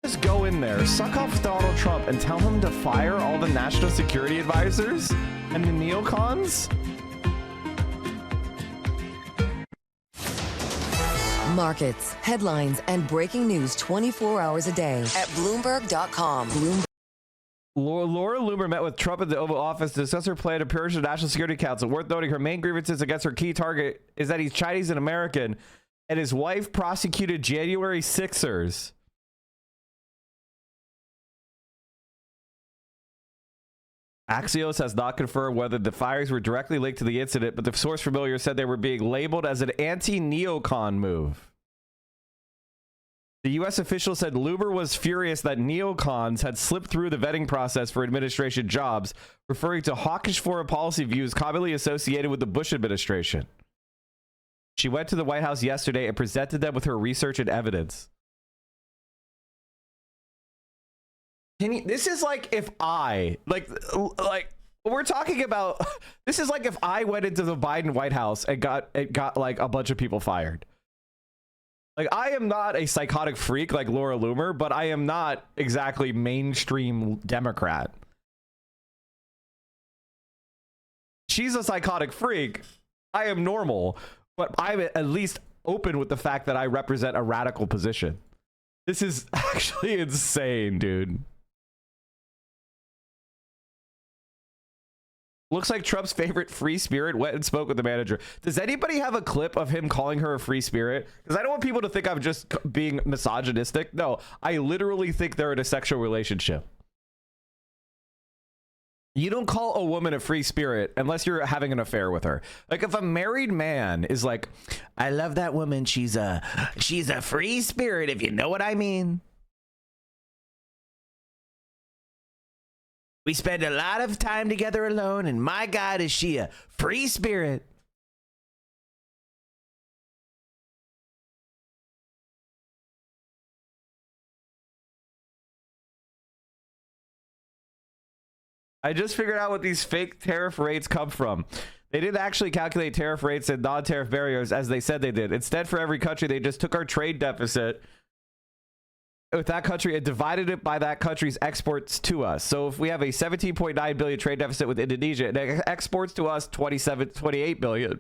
Speaker 1: Just go in there, suck off Donald Trump, and tell him to fire all the national security advisors and the neocons?
Speaker 9: Markets, headlines, and breaking news 24 hours a day at Bloomberg.com.
Speaker 1: Laura Loomer met with Trump at the Oval Office to discuss her plan to purge the National Security Council. Worth noting, her main grievances against her key target is that he's Chinese and American, and his wife prosecuted January 6ers. Axios has not confirmed whether the fires were directly linked to the incident, but the source familiar said they were being labeled as an anti-neocon move. The U.S. official said Luber was furious that neocons had slipped through the vetting process for administration jobs, referring to hawkish foreign policy views commonly associated with the Bush administration. She went to the White House yesterday and presented them with her research and evidence. This is like if I, like we're talking about, this is like if I went into the Biden White House and got like a bunch of people fired. Like, I am not a psychotic freak like Laura Loomer, but I am not exactly mainstream Democrat. She's a psychotic freak. I am normal, but I'm at least open with the fact that I represent a radical position. This is actually insane, dude. Looks like Trump's favorite free spirit went and spoke with the manager. Does anybody have a clip of him calling her a free spirit? Because I don't want people to think I'm just being misogynistic. No, I literally think they're in a sexual relationship. You don't call a woman a free spirit unless you're having an affair with her. Like, if a married man is like, I love that woman, she's a free spirit, if you know what I mean. We spend a lot of time together alone, and my God, is she a free spirit. I just figured out what these fake tariff rates come from. They didn't actually calculate tariff rates and non-tariff barriers as they said they did. Instead, for every country, they just took our trade deficit with that country and divided it by that country's exports to us. So if we have a 17.9 billion trade deficit with Indonesia, it exports to us 28 billion.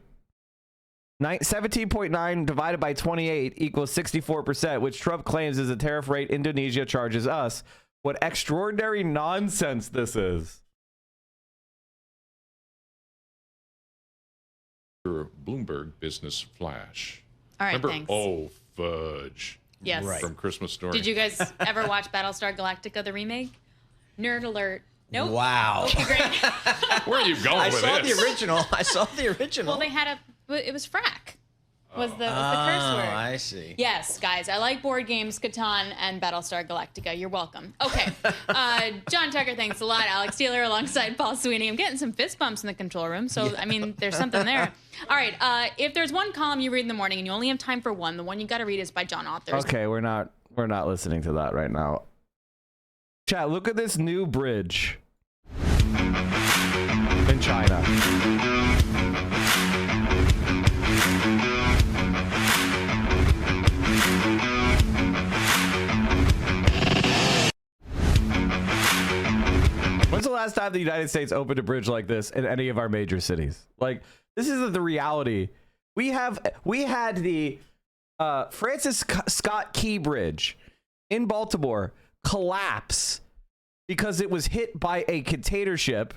Speaker 1: 17.9 divided by 28 equals 64%, which Trump claims is a tariff rate Indonesia charges us. What extraordinary nonsense this is.
Speaker 10: Bloomberg Business Flash.
Speaker 11: All right,
Speaker 10: remember?
Speaker 11: thanks.
Speaker 10: Oh, fudge.
Speaker 11: Yes.
Speaker 10: Right. From Christmas Story.
Speaker 11: Did you guys ever watch Battlestar Galactica, the remake? Nerd alert. Nope.
Speaker 12: Wow.
Speaker 11: Okay, great.
Speaker 10: Where are you going with this?
Speaker 12: I saw the original.
Speaker 11: Well, they had it was frack. Was the curse word.
Speaker 12: I see.
Speaker 11: Yes, guys, I like board games, Catan, and Battlestar Galactica. You're welcome. Okay. John Tucker, thanks a lot. Alex Taylor alongside Paul Sweeney. I'm getting some fist bumps in the control room, so, I mean, there's something there. All right, if there's one column you read in the morning and you only have time for one, the one you got to read is by John Authors.
Speaker 1: Okay, we're not listening to that right now. Chat, look at this new bridge in China. When's the last time the United States opened a bridge like this in any of our major cities? Like, this is the reality. We had the Francis Scott Key Bridge in Baltimore collapse because it was hit by a container ship,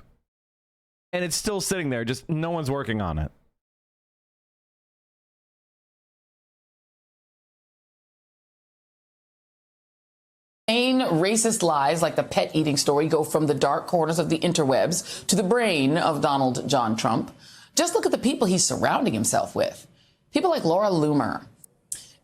Speaker 1: and it's still sitting there. Just no one's working on it.
Speaker 13: Racist lies like the pet eating story go from the dark corners of the interwebs to the brain of Donald John Trump. Just look at the people he's surrounding himself with. People like Laura Loomer.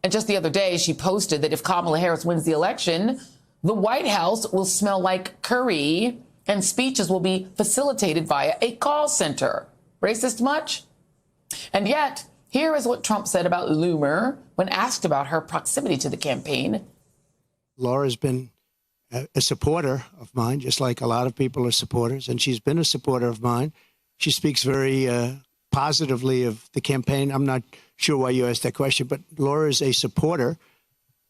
Speaker 13: And just the other day, she posted that if Kamala Harris wins the election, the White House will smell like curry and speeches will be facilitated via a call center. Racist much? And yet, here is what Trump said about Loomer when asked about her proximity to the campaign.
Speaker 15: Laura's been a supporter of mine, just like a lot of people are supporters, and she's been a supporter of mine. She speaks very positively of the campaign. I'm not sure why you asked that question, but Laura is a supporter.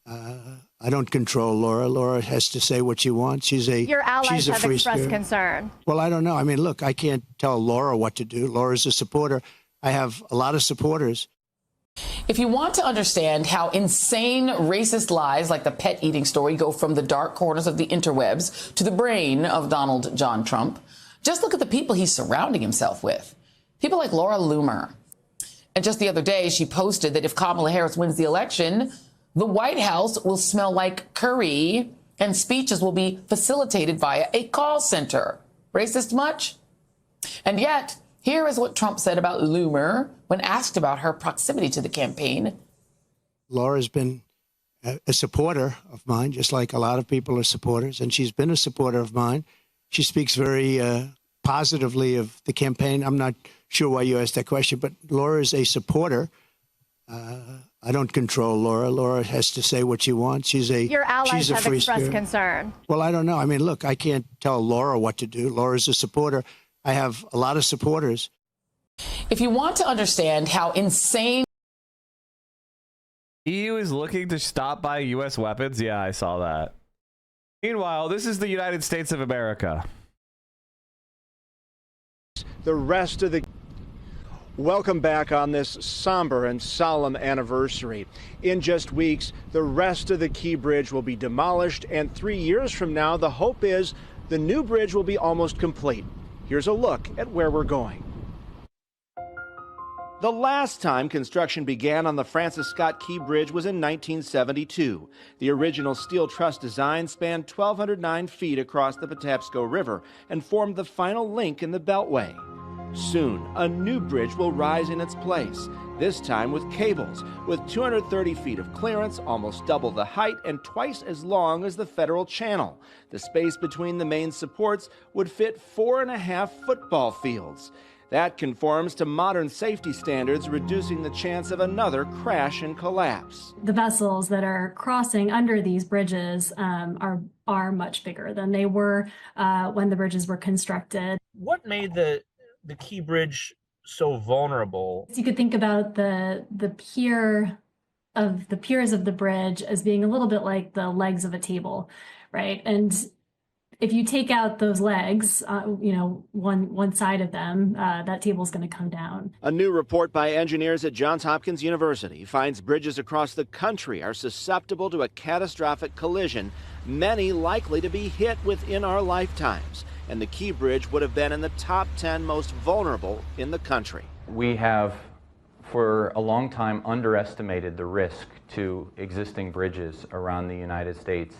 Speaker 15: I don't control Laura. Laura has to say what she wants.
Speaker 27: Your allies have
Speaker 15: free
Speaker 27: expressed
Speaker 15: spirit.
Speaker 27: concern.
Speaker 15: Well, I don't know. I mean, look, I can't tell Laura what to do. Laura's a supporter. I have a lot of supporters.
Speaker 13: If you want to understand how insane racist lies like the pet eating story go from the dark corners of the interwebs to the brain of Donald John Trump, just look at the people he's surrounding himself with. People like Laura Loomer. And just the other day, she posted that if Kamala Harris wins the election, the White House will smell like curry and speeches will be facilitated via a call center. Racist much? And yet, here is what Trump said about Loomer when asked about her proximity to the campaign.
Speaker 15: Laura's been a supporter of mine, just like a lot of people are supporters, and she's been a supporter of mine. She speaks very positively of the campaign. I'm not sure why you asked that question, but Laura is a supporter. I don't control Laura. Laura has to say what she wants.
Speaker 17: Your allies
Speaker 15: she's a
Speaker 17: have
Speaker 15: free
Speaker 17: expressed
Speaker 15: spirit.
Speaker 17: concern.
Speaker 15: Well, I don't know. I mean, look, I can't tell Laura what to do. Laura's a supporter. I have a lot of supporters.
Speaker 13: If you want to understand how insane
Speaker 1: EU is looking to stop buying U.S. weapons. Yeah, I saw that. Meanwhile, this is the United States of America.
Speaker 18: The rest of the... Welcome back on this somber and solemn anniversary. In just weeks, the rest of the Key Bridge will be demolished, and 3 years from now, the hope is the new bridge will be almost complete. Here's a look at where we're going. The last time construction began on the Francis Scott Key Bridge was in 1972. The original steel truss design spanned 1,209 feet across the Patapsco River and formed the final link in the Beltway. Soon, a new bridge will rise in its place, this time with cables, with 230 feet of clearance, almost double the height and twice as long as the Federal Channel. The space between the main supports would fit 4.5 football fields. That conforms to modern safety standards, reducing the chance of another crash and collapse.
Speaker 20: The vessels that are crossing under these bridges are much bigger than they were when the bridges were constructed.
Speaker 21: What made the Key Bridge so vulnerable?
Speaker 20: You could think about the piers of the bridge as being a little bit like the legs of a table, right? And if you take out those legs, one side of them, that table's going to come down.
Speaker 18: A new report by engineers at Johns Hopkins University finds bridges across the country are susceptible to a catastrophic collision, many likely to be hit within our lifetimes. And the Key Bridge would have been in the top 10 most vulnerable in the country.
Speaker 22: We have, for a long time, underestimated the risk to existing bridges around the United States.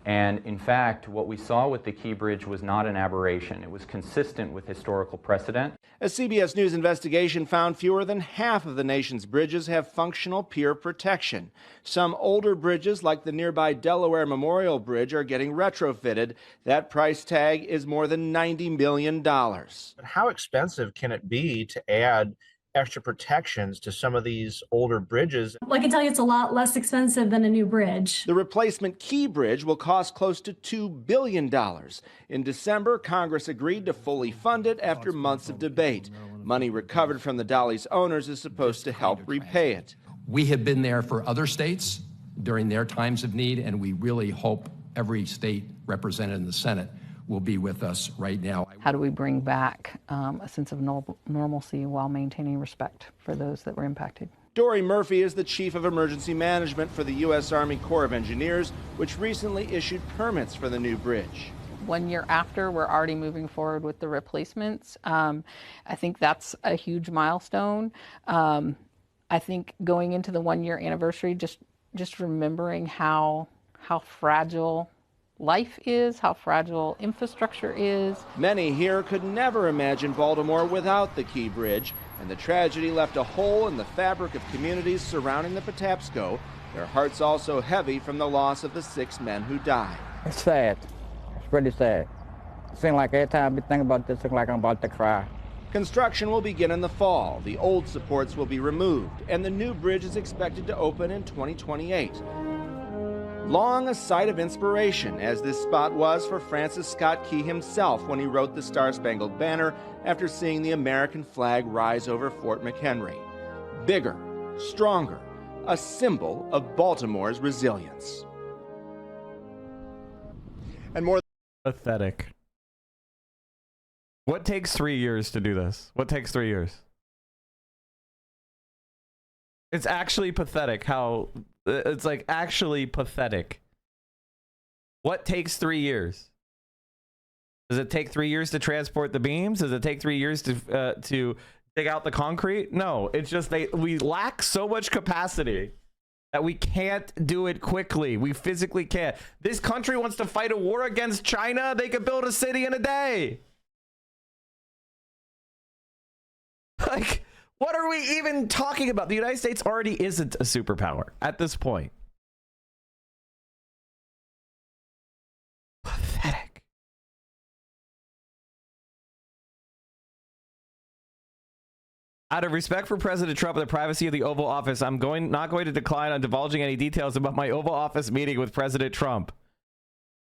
Speaker 22: And in fact, what we saw with the Key Bridge was not an aberration. It was consistent with historical precedent.
Speaker 18: A CBS News investigation found fewer than half of the nation's bridges have functional pier protection. Some older bridges, like the nearby Delaware Memorial Bridge, are getting retrofitted. That price tag is more than $90 million.
Speaker 21: But how expensive can it be to add extra protections to some of these older bridges?
Speaker 20: Well, I can tell you it's a lot less expensive than a new bridge.
Speaker 18: The replacement Key Bridge will cost close to $2 billion. In December, Congress agreed to fully fund it after months of debate. Money recovered from the Dolly's owners is supposed to help repay it.
Speaker 24: We have been there for other states during their times of need, and we really hope every state represented in the Senate will be with us right now.
Speaker 27: How do we bring back a sense of normalcy while maintaining respect for those that were impacted?
Speaker 18: Dory Murphy is the Chief of Emergency Management for the U.S. Army Corps of Engineers, which recently issued permits for the new bridge.
Speaker 27: 1 year after, we're already moving forward with the replacements. I think that's a huge milestone. I think going into the 1 year anniversary, just remembering how fragile life is, how fragile infrastructure is.
Speaker 18: Many here could never imagine Baltimore without the Key Bridge, and the tragedy left a hole in the fabric of communities surrounding the Patapsco. Their hearts also heavy from the loss of the 6 men who died.
Speaker 28: It's sad. It's pretty sad. It seems like every time I think about this, it's like I'm about to cry.
Speaker 18: Construction will begin in the fall. The old supports will be removed, and the new bridge is expected to open in 2028. Long a site of inspiration, as this spot was for Francis Scott Key himself when he wrote the Star-Spangled Banner after seeing the American flag rise over Fort McHenry. Bigger, stronger, a symbol of Baltimore's resilience. And more
Speaker 1: pathetic. What takes 3 years to do this? What takes 3 years? It's actually pathetic how it's like actually pathetic. What takes 3 years? Does it take 3 years to transport the beams? Does it take 3 years to dig out the concrete? No, it's just we lack so much capacity that we can't do it quickly. We physically can't. This country wants to fight a war against China. They could build a city in a day. Like, what are we even talking about? The United States already isn't a superpower at this point. Pathetic. Out of respect for President Trump and the privacy of the Oval Office, I'm not going to decline on divulging any details about my Oval Office meeting with President Trump.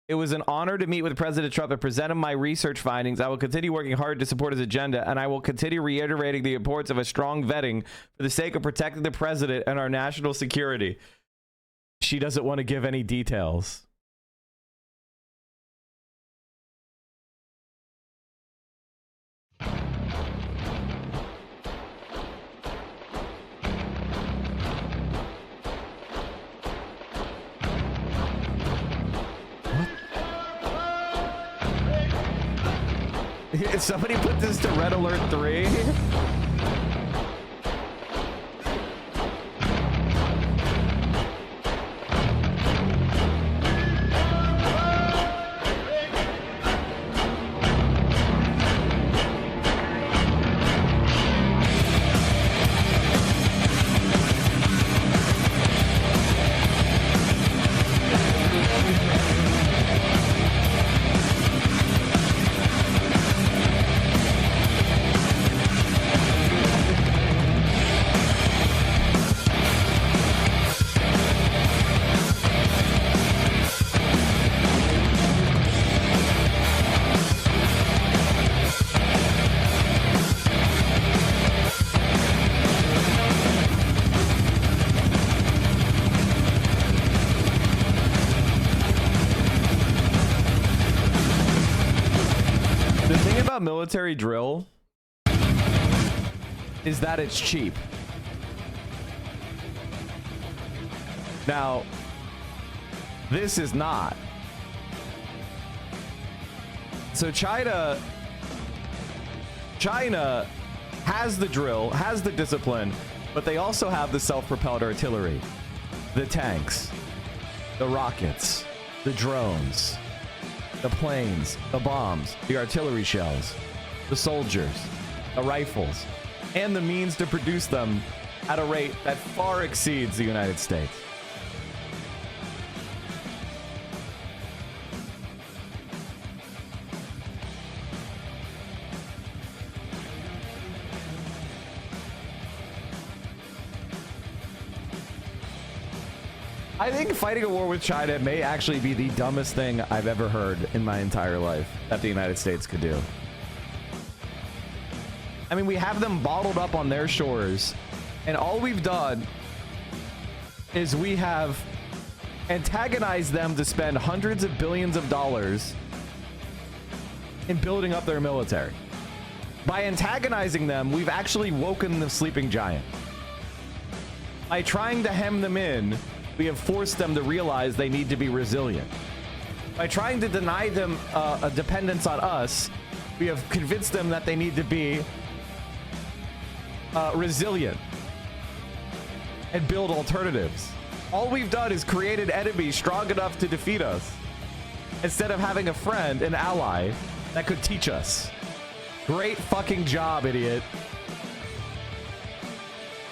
Speaker 1: It was an honor to meet with President Trump and present him my research findings. I will continue working hard to support his agenda, and I will continue reiterating the importance of a strong vetting for the sake of protecting the president and our national security. She doesn't want to give any details. Somebody put this to Red Alert 3. Military drill is that it's cheap. Now, this is not. So China has the drill, has the discipline, but they also have the self-propelled artillery, the tanks, the rockets, the drones, the planes, the bombs, the artillery shells, the soldiers, the rifles, and the means to produce them at a rate that far exceeds the United States. I think fighting a war with China may actually be the dumbest thing I've ever heard in my entire life that the United States could do. I mean, we have them bottled up on their shores, and all we've done is we have antagonized them to spend hundreds of billions of dollars in building up their military. By antagonizing them, we've actually woken the sleeping giant. By trying to hem them in, we have forced them to realize they need to be resilient. By trying to deny them a dependence on us, we have convinced them that they need to be resilient and build alternatives. All we've done is create an enemy strong enough to defeat us, instead of having a friend, an ally, that could teach us. Great fucking job, idiot.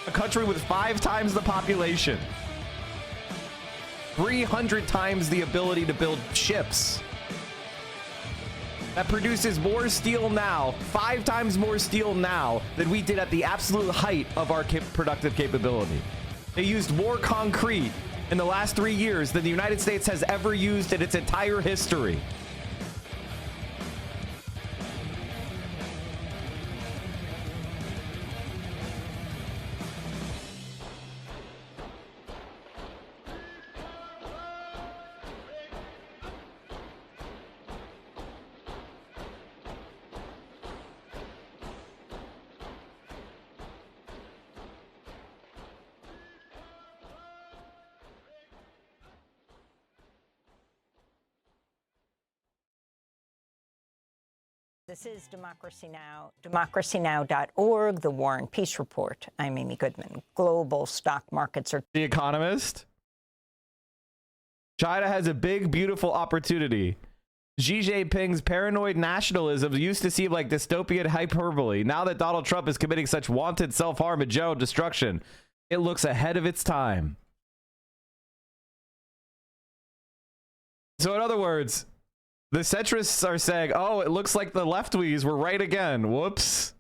Speaker 1: A country with 5 times the population, 300 times the ability to build ships, that produces more steel now, 5 times more steel now than we did at the absolute height of our productive capability. They used more concrete in the last 3 years than the United States has ever used in its entire history.
Speaker 2: This is Democracy Now!, democracynow.org, The War and Peace Report. I'm Amy Goodman. Global stock markets are...
Speaker 1: The Economist. China has a big, beautiful opportunity. Xi Jinping's paranoid nationalism used to seem like dystopian hyperbole. Now that Donald Trump is committing such wanton self-harm and general destruction, it looks ahead of its time. So in other words, the centrists are saying, oh, it looks like the lefties were right again. Whoops.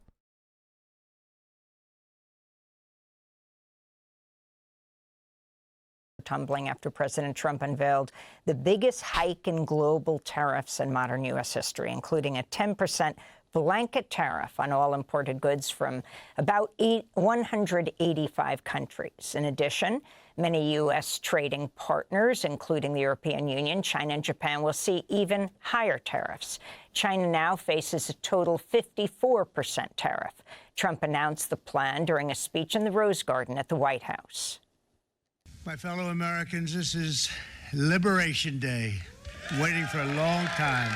Speaker 2: Tumbling after President Trump unveiled the biggest hike in global tariffs in modern U.S. history, including a 10% blanket tariff on all imported goods from about 185 countries. In addition, many U.S. trading partners, including the European Union, China, and Japan, will see even higher tariffs. China now faces a total 54% tariff. Trump announced the plan during a speech in the Rose Garden at the White House.
Speaker 15: My fellow Americans, this is Liberation Day, waiting for a long time.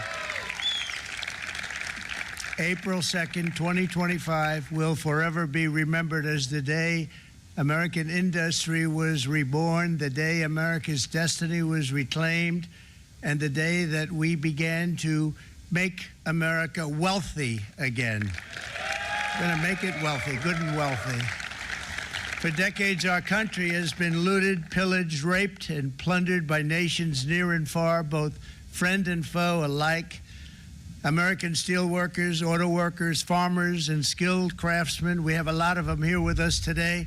Speaker 15: April 2nd, 2025 will forever be remembered as the day American industry was reborn, the day America's destiny was reclaimed, and the day that we began to make America wealthy again. We're going to make it wealthy, good and wealthy. For decades, our country has been looted, pillaged, raped, and plundered by nations near and far, both friend and foe alike. American steelworkers, auto workers, farmers, and skilled craftsmen, we have a lot of them here with us today.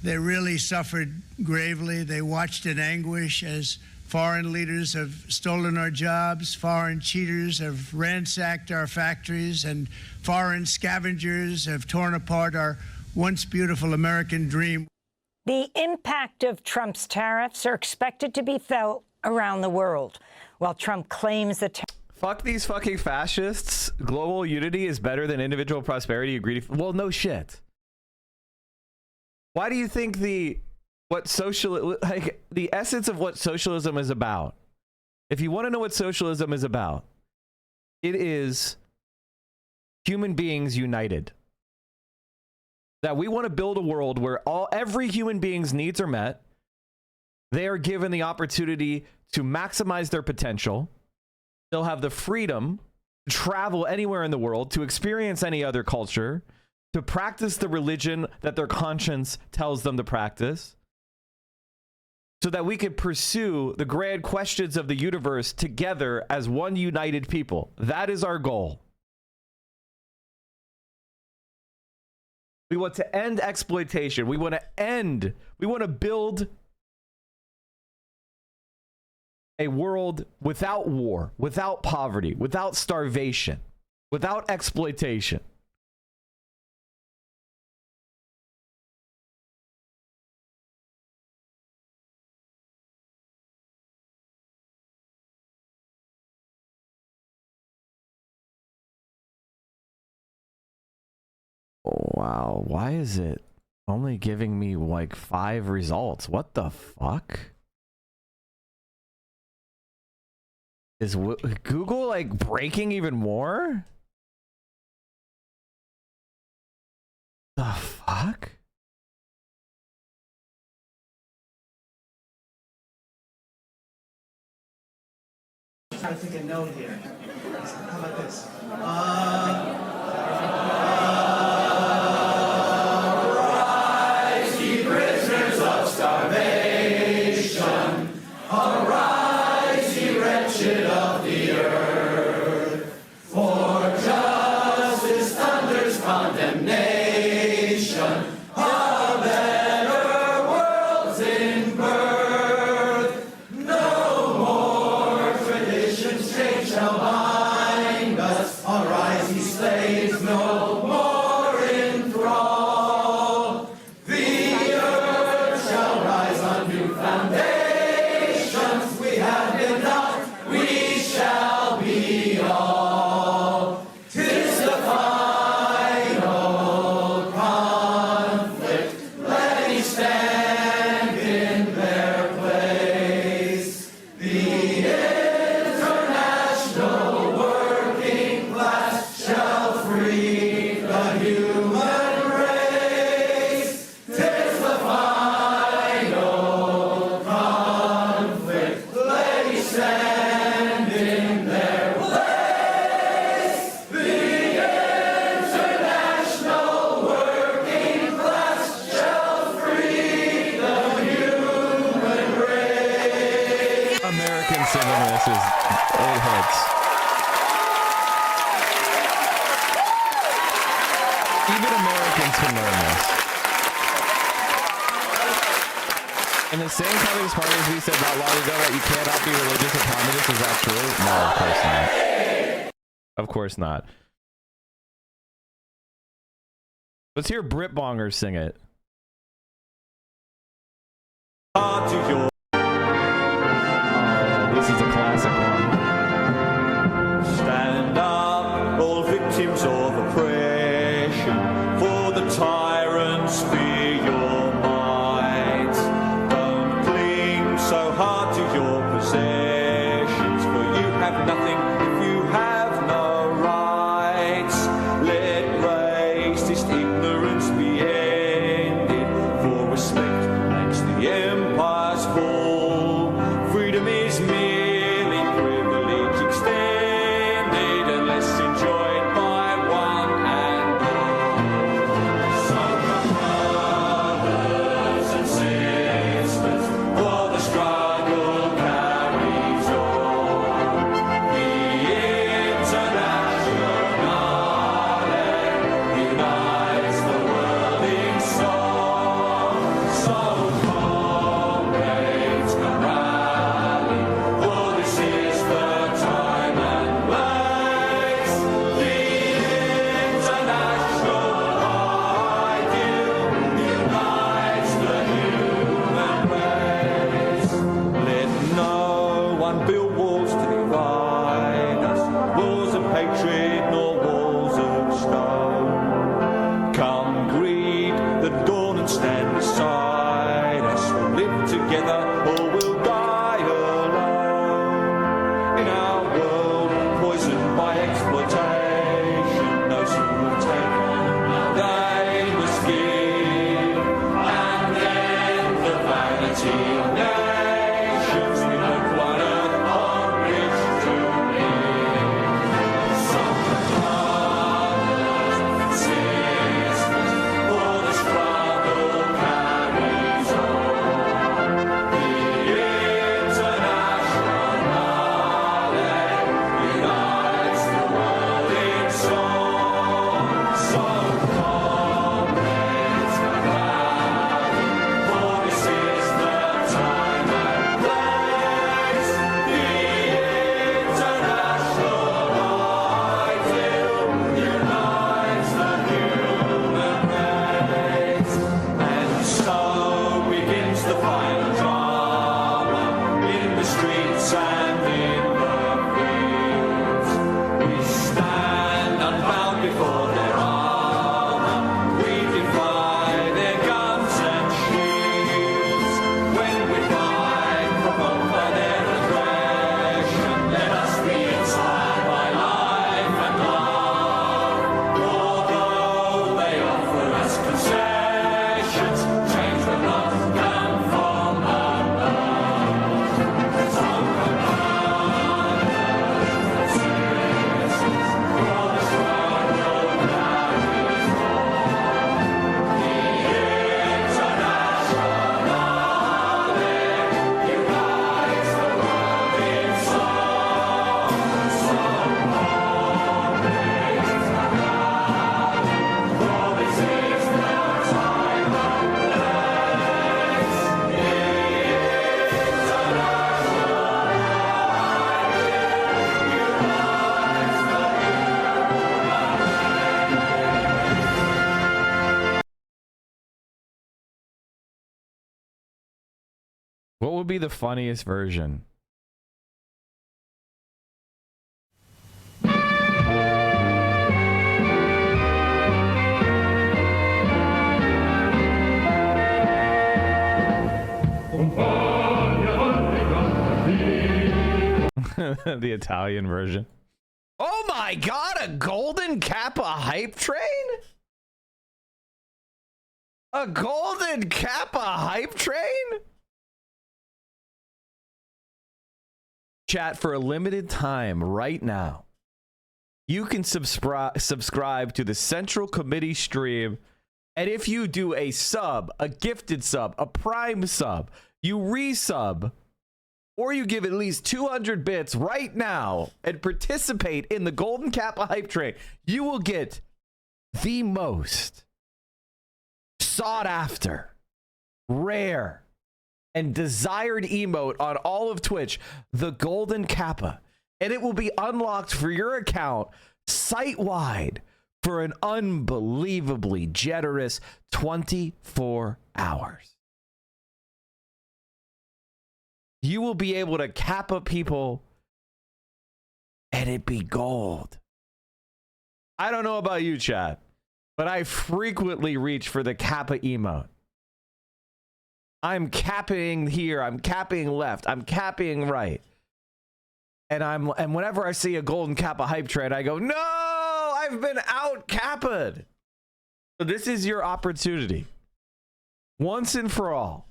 Speaker 15: They really suffered gravely. They watched in anguish as foreign leaders have stolen our jobs, foreign cheaters have ransacked our factories, and foreign scavengers have torn apart our once beautiful American dream.
Speaker 2: The impact of Trump's tariffs are expected to be felt around the world. While Trump claims that...
Speaker 1: Fuck these fucking fascists. Global unity is better than individual prosperity. Agreed. Well, no shit. Why do you think the essence of what socialism is about? If you want to know what socialism is about, it is human beings united. That we want to build a world where every human being's needs are met. They are given the opportunity to maximize their potential. They'll have the freedom to travel anywhere in the world, to experience any other culture, to practice the religion that their conscience tells them to practice, so that we could pursue the grand questions of the universe together as one united people. That is our goal. We want to end exploitation. We want to build a world without war, without poverty, without starvation, without exploitation. Oh, wow, why is it only giving me like 5 results? What the fuck? Is Google like breaking even more? The fuck?
Speaker 3: I'm trying to think a note here. How about this? Arise, ye prisoners of starvation. Arise, ye wretched of the earth. For justice thunders condemnation. A better world's in birth. No more traditions strange shall bind us. Arise, ye slaves, no more in thrall. The earth shall rise on new foundations. We have been not, we shall be all. 'Tis the final conflict. Let each stand in their place. The international
Speaker 1: it hits. Even Americans can learn this. In the same Communist Party as we said not long ago that you cannot be religious and communist, is that true? No, of course not. Of course not. Let's hear Brit Bongers sing it. Oh, this is a classic one.
Speaker 3: Stand up, all victims of oppression, for the tyrants fear your might. Don't cling so hard to your possessions, for you have nothing if you have no rights. Let racist ignorance be ended, for respect makes the empires fall. Freedom is merely privilege extended, unless enjoyed by one and all. So come brothers and sisters, for the struggle carries on. The Internationale unites the world in song. So comrades, come rally, for this is the time and place. The international ideal unites the human race. Let no one build walls to divide us, walls of hatred nor walls of stone. Come greet the dawn and stand beside us. We'll live together or we'll die alone. In our world poisoned by exploitation, those who have taken, they must give. And then the vanity of nations, we hope one earth on which to live. So brothers and sisters, for the struggle carries on. The Internationale unites the world in song. So comrades, come rally, for this is the time and place. The international ideal unites the human race. And so begins the final drama in the streets and in the fields. We stand unbound before their armor. We defy their guns and shields. When we fight, provoked by their aggression, let us be inspired by life and love. Although they offer us concessions, change will not come from above. So come brothers and sisters, for the struggle carries on. The Internationale unites the world in song. So comrades, come rally, for this is the time and place. The
Speaker 1: What would be the funniest version? The Italian version. Oh my god, a golden Kappa hype train? A golden Kappa hype train? Chat, for a limited time right now, you can subscribe to the Central Committee stream, and if you do a sub, a gifted sub, a prime sub, you resub, or you give at least 200 bits right now and participate in the Golden Kappa hype train, you will get the most sought after, rare, and desired emote on all of Twitch, the Golden Kappa. And it will be unlocked for your account site-wide for an unbelievably generous 24 hours. You will be able to Kappa people and it be gold. I don't know about you, chat, but I frequently reach for the Kappa emote. I'm capping here, I'm capping left, I'm capping right. And whenever I see a Golden Kappa hype train, I go, no, I've been out Kappa'd. So this is your opportunity, once and for all,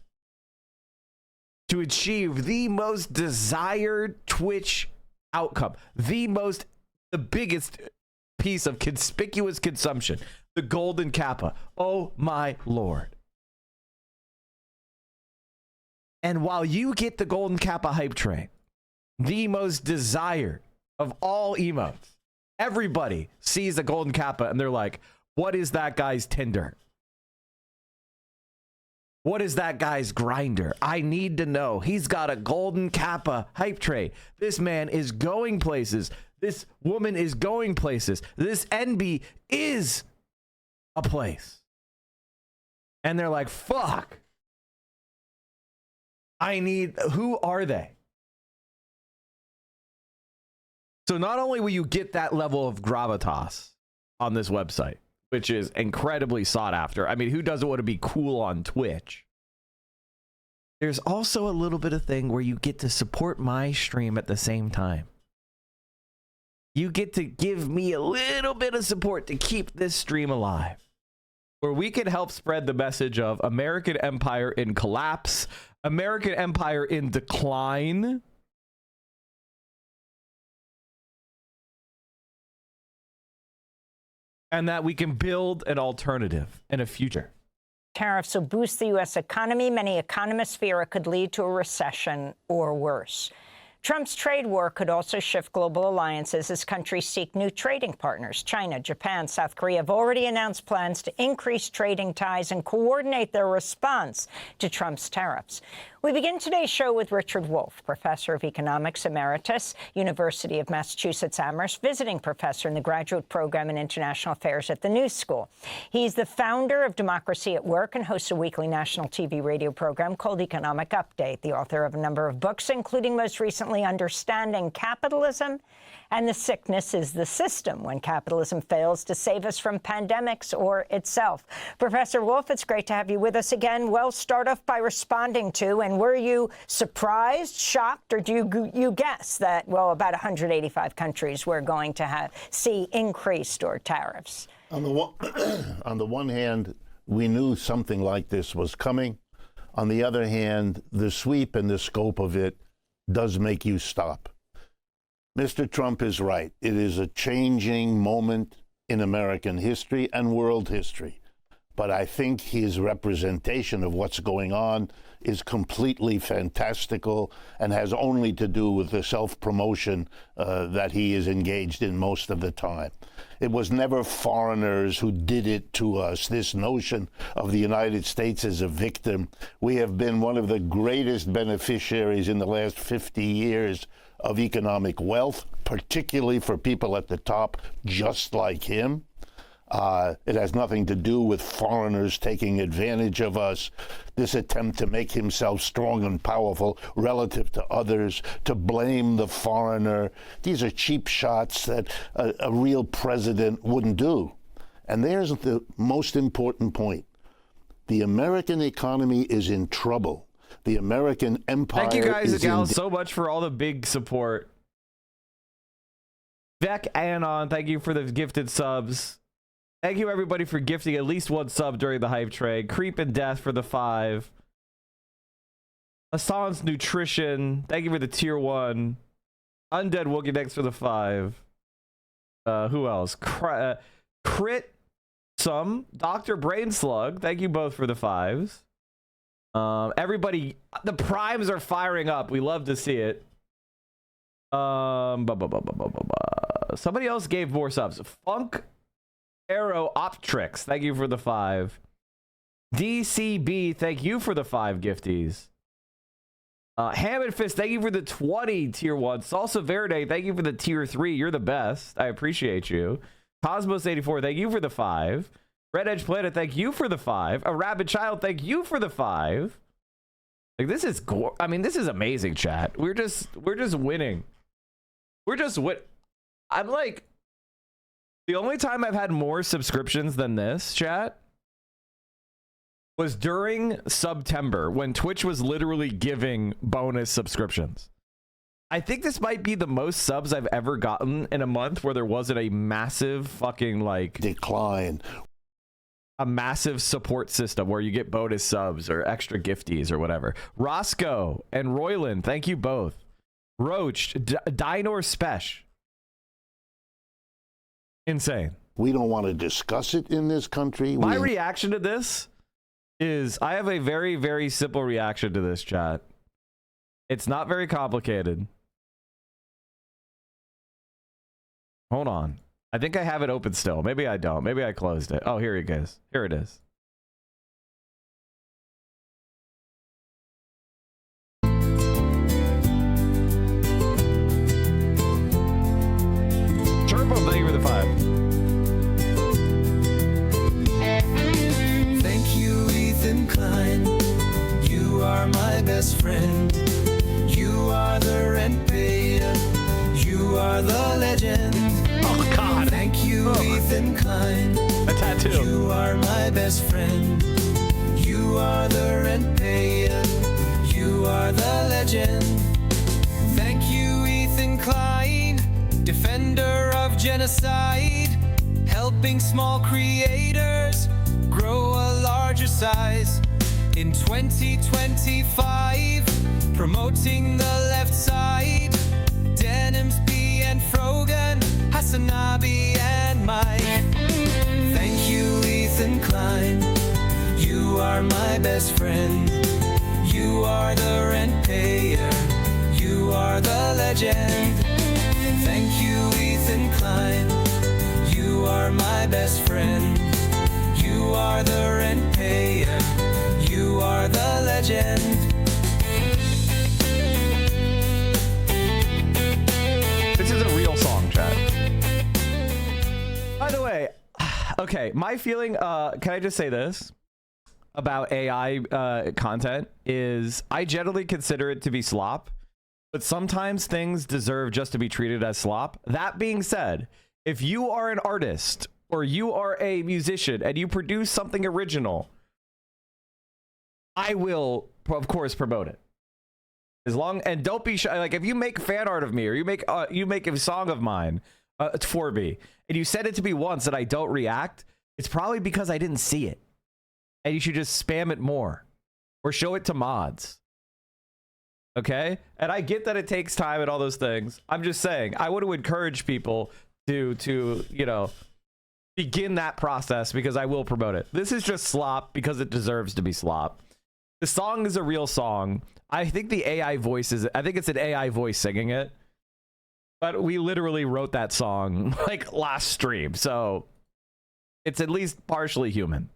Speaker 1: to achieve the most desired Twitch outcome, the biggest piece of conspicuous consumption, the Golden Kappa. Oh my Lord. And while you get the Golden Kappa hype train, the most desired of all emotes, everybody sees the Golden Kappa and they're like, what is that guy's Tinder? What is that guy's grinder? I need to know. He's got a Golden Kappa hype train. This man is going places. This woman is going places. This NB is a place. And they're like, fuck. Who are they? So not only will you get that level of gravitas on this website, which is incredibly sought after. I mean, who doesn't want to be cool on Twitch? There's also a little bit of thing where you get to support my stream at the same time. You get to give me a little bit of support to keep this stream alive, where we can help spread the message of American empire in collapse, American empire in decline, and that we can build an alternative and a future.
Speaker 2: Tariffs will boost the U.S. economy. Many economists fear it could lead to a recession or worse. Trump's trade war could also shift global alliances as countries seek new trading partners. China, Japan, South Korea have already announced plans to increase trading ties and coordinate their response to Trump's tariffs. We begin today's show with Richard Wolff, professor of economics emeritus, University of Massachusetts Amherst, visiting professor in the graduate program in international affairs at the New School. He's the founder of Democracy at Work and hosts a weekly national TV radio program called Economic Update, the author of a number of books, including most recently Understanding Capitalism and The Sickness is the System, when capitalism fails to save us from pandemics or itself. Professor Wolff, it's great to have you with us again. Well, start off by responding to, and were you surprised, shocked, or do you guess that, well, about 185 countries were going to see increased or tariffs?
Speaker 4: On the one hand, we knew something like this was coming. On the other hand, the sweep and the scope of it does make you stop. Mr. Trump is right. It is a changing moment in American history and world history. But I think his representation of what's going on is completely fantastical and has only to do with the self-promotion that he is engaged in most of the time. It was never foreigners who did it to us. This notion of the United States as a victim. We have been one of the greatest beneficiaries in the last 50 years of economic wealth, particularly for people at the top just like him. It has nothing to do with foreigners taking advantage of us. This attempt to make himself strong and powerful relative to others, to blame the foreigner. These are cheap shots that a real president wouldn't do. And there's the most important point. The American economy is in trouble. The American empire.
Speaker 1: Thank you guys
Speaker 4: is
Speaker 1: and gals so much for all the big support. Vec Anon, thank you for the gifted subs. Thank you everybody for gifting at least one sub during the hype train. Creep and Death for the 5. Assange Nutrition, thank you for the tier 1. Undead Wookie next for the 5. Who else? Crit Some, Dr. Brain Slug, thank you both for the 5s. Everybody, the primes are firing up. We love to see it. Somebody else gave more subs. Funk Arrow Optrix, thank you for the 5. DCB, thank you for the 5 gifties. Ham and Fist, thank you for the 20 tier 1. Salsa Verde, thank you for the tier 3. You're the best. I appreciate you. Cosmos84, thank you for the 5. Red Edge Planet, thank you for the 5. A Rabid Child, thank you for the 5. Like, this is this is amazing, chat. We're just winning. I'm like, the only time I've had more subscriptions than this, chat, was during September when Twitch was literally giving bonus subscriptions. I think this might be the most subs I've ever gotten in a month where there wasn't a massive fucking like
Speaker 4: decline.
Speaker 1: A massive support system where you get bonus subs or extra gifties or whatever. Roscoe and Royland, thank you both. Roach, Dinor Spesh. Insane.
Speaker 4: We don't want to discuss it in this country.
Speaker 1: My reaction to this is I have a very, very simple reaction to this, chat. It's not very complicated. Hold on. I think I have it open still. Maybe I don't. Maybe I closed it. Oh, here it goes. Here it is. Turbo, thank you for the 5.
Speaker 3: Thank you, Ethan Klein. You are my best friend. You are the rent payer. You are the legend.
Speaker 1: Oh, God.
Speaker 3: Thank you, Ethan Klein.
Speaker 1: A tattoo.
Speaker 3: You are my best friend. You are the rent payer. You are the legend. Thank you, Ethan Klein, defender of genocide, helping small creators grow a larger size. In 2025, promoting the left side, Denims, B and Frogan, Hasanabi and Mike. Thank you, Ethan Klein. You are my best friend. You are the rent payer. You are the legend. Thank you, Ethan Klein. You are my best friend. You are the rent payer. You are the legend.
Speaker 1: This is a real song, chat. By the way, okay, my feeling, can I just say this about AI content is I generally consider it to be slop, but sometimes things deserve just to be treated as slop. That being said, if you are an artist or you are a musician and you produce something original, I will, of course, promote it. As long, and don't be shy. Like, if you make fan art of me or you make a song of mine for me and you send it to me once and I don't react, it's probably because I didn't see it. And you should just spam it more or show it to mods. Okay? And I get that it takes time and all those things. I'm just saying, I want to encourage people to you know, begin that process because I will promote it. This is just slop because it deserves to be slop. The song is a real song. I think the AI voice is, I think it's an AI voice singing it. But we literally wrote that song like last stream. So it's at least partially human.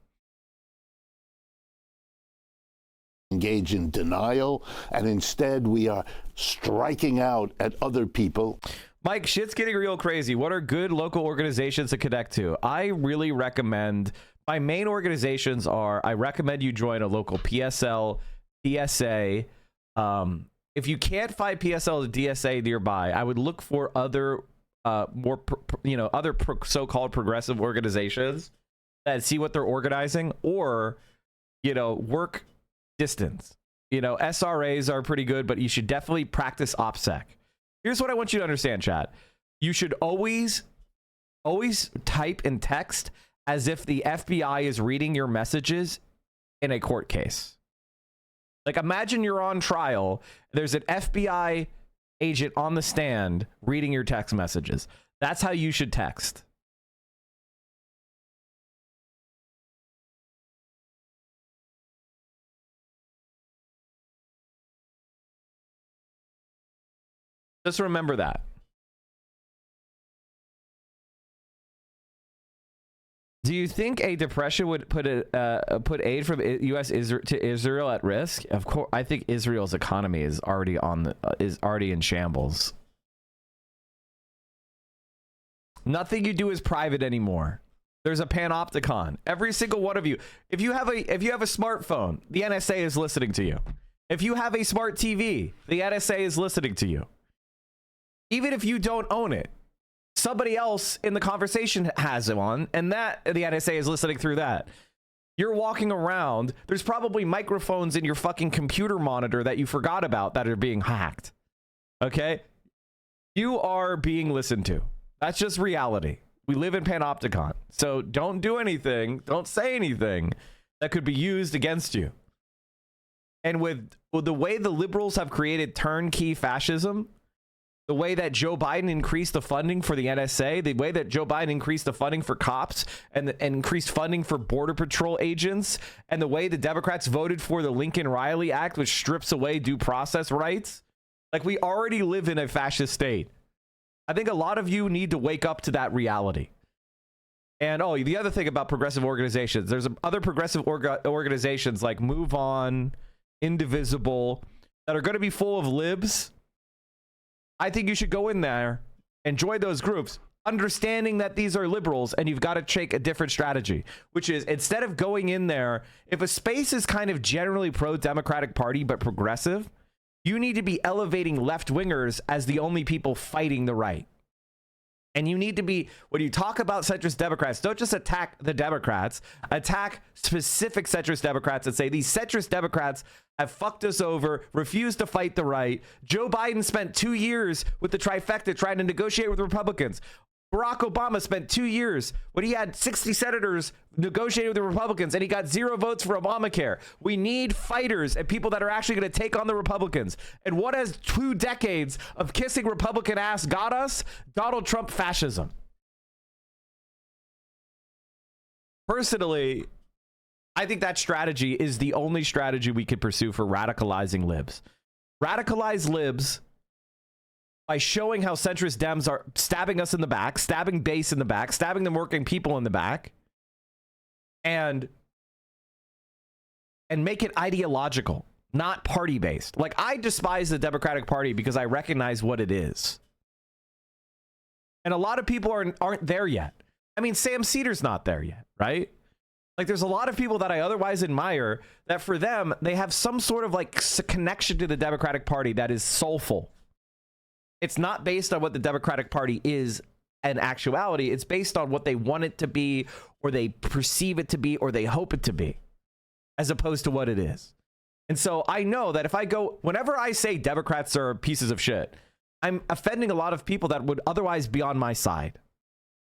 Speaker 4: Engage in denial, and instead we are striking out at other people.
Speaker 1: Mike, shit's getting real crazy. What are good local organizations to connect to? I really recommend, my main organizations are, I recommend you join a local PSL, DSA. If you can't find PSL or DSA nearby, I would look for other more other so-called progressive organizations that see what they're organizing, or work distance. SRAs are pretty good, but you should definitely practice OPSEC. Here's what I want you to understand, chat. You should always type in text as if the FBI is reading your messages in a court case. Like, imagine you're on trial. There's an FBI agent on the stand reading your text messages. That's how you should text. Just remember that. Do you think a depression would put aid from U.S. to Israel at risk? Of course, I think Israel's economy is already in shambles. Nothing you do is private anymore. There's a panopticon. Every single one of you. If you have a smartphone, the NSA is listening to you. If you have a smart TV, the NSA is listening to you. Even if you don't own it, somebody else in the conversation has it on, and that the NSA is listening through that. You're walking around, there's probably microphones in your fucking computer monitor that you forgot about that are being hacked. Okay? You are being listened to. That's just reality. We live in panopticon. So don't do anything, don't say anything that could be used against you. And with the way the liberals have created turnkey fascism, the way that Joe Biden increased the funding for the NSA, the way that Joe Biden increased the funding for cops and increased funding for Border Patrol agents, and the way the Democrats voted for the Lincoln-Riley Act, which strips away due process rights, like, we already live in a fascist state. I think a lot of you need to wake up to that reality. And, oh, the other thing about progressive organizations, there's other progressive organizations like Move On, Indivisible, that are going to be full of libs. I think you should go in there and join those groups, understanding that these are liberals, and you've got to take a different strategy, which is, instead of going in there, if a space is kind of generally pro-Democratic Party but progressive, you need to be elevating left-wingers as the only people fighting the right. And you need to be, when you talk about centrist Democrats, don't just attack the Democrats, attack specific centrist Democrats and say, these centrist Democrats have fucked us over, refused to fight the right. Joe Biden spent 2 years with the trifecta trying to negotiate with Republicans. Barack Obama spent 2 years when he had 60 senators negotiating with the Republicans, and he got 0 votes for Obamacare. We need fighters and people that are actually going to take on the Republicans. And what has 2 decades of kissing Republican ass got us? Donald Trump fascism. Personally, I think that strategy is the only strategy we could pursue for radicalizing libs. Radicalize libs by showing how centrist Dems are stabbing us in the back, stabbing base in the back, stabbing the working people in the back, and make it ideological, not party-based. Like, I despise the Democratic Party because I recognize what it is. And a lot of people aren't there yet. I mean, Sam Cedar's not there yet, right? Like, there's a lot of people that I otherwise admire that for them, they have some sort of like connection to the Democratic Party that is soulful. It's not based on what the Democratic Party is in actuality. It's based on what they want it to be, or they perceive it to be, or they hope it to be, as opposed to what it is. And so I know that if I go, whenever I say Democrats are pieces of shit, I'm offending a lot of people that would otherwise be on my side.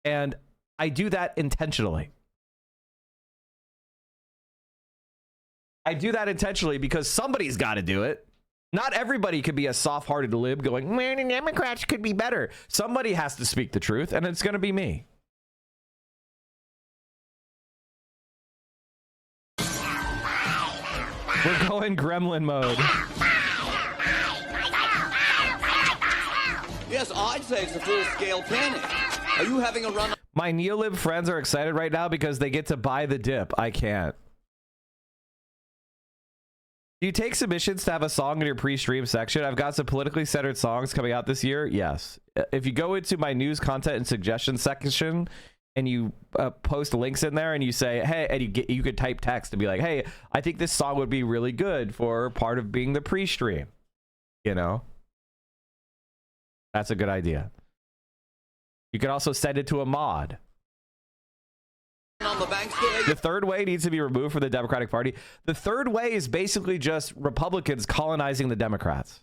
Speaker 1: And I do that intentionally. I do that intentionally because somebody's got to do it. Not everybody could be a soft-hearted lib going, man, the Democrats could be better. Somebody has to speak the truth, and it's going to be me. We're going gremlin mode.
Speaker 5: Yes, I'd say it's a full-scale panic. Are you having a run?
Speaker 1: My neolib friends are excited right now because they get to buy the dip. I can't. Do you take submissions to have a song in your pre-stream section? I've got some politically centered songs coming out this year. Yes. If you go into my news, content, and suggestions section and you post links in there and you say, hey, and you could type text and be like, hey, I think this song would be really good for part of being the pre-stream. You know? That's a good idea. You can also send it to a mod.
Speaker 5: On the bank today.
Speaker 1: The third way needs to be removed from the Democratic Party. The third way is basically just Republicans colonizing the Democrats.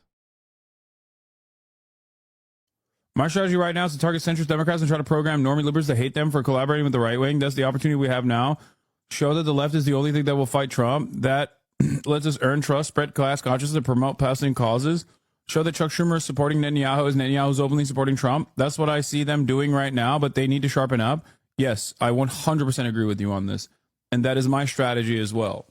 Speaker 8: My strategy right now is to target centrist Democrats and try to program normie liberals to hate them for collaborating with the right wing. That's the opportunity we have now. Show that the left is the only thing that will fight Trump. That lets us earn trust, spread class consciousness, and promote passing causes. Show that Chuck Schumer is supporting Netanyahu as Netanyahu is openly supporting Trump. That's what I see them doing right now, but they need to sharpen up. Yes, I 100% agree with you on this. And that is my strategy as well.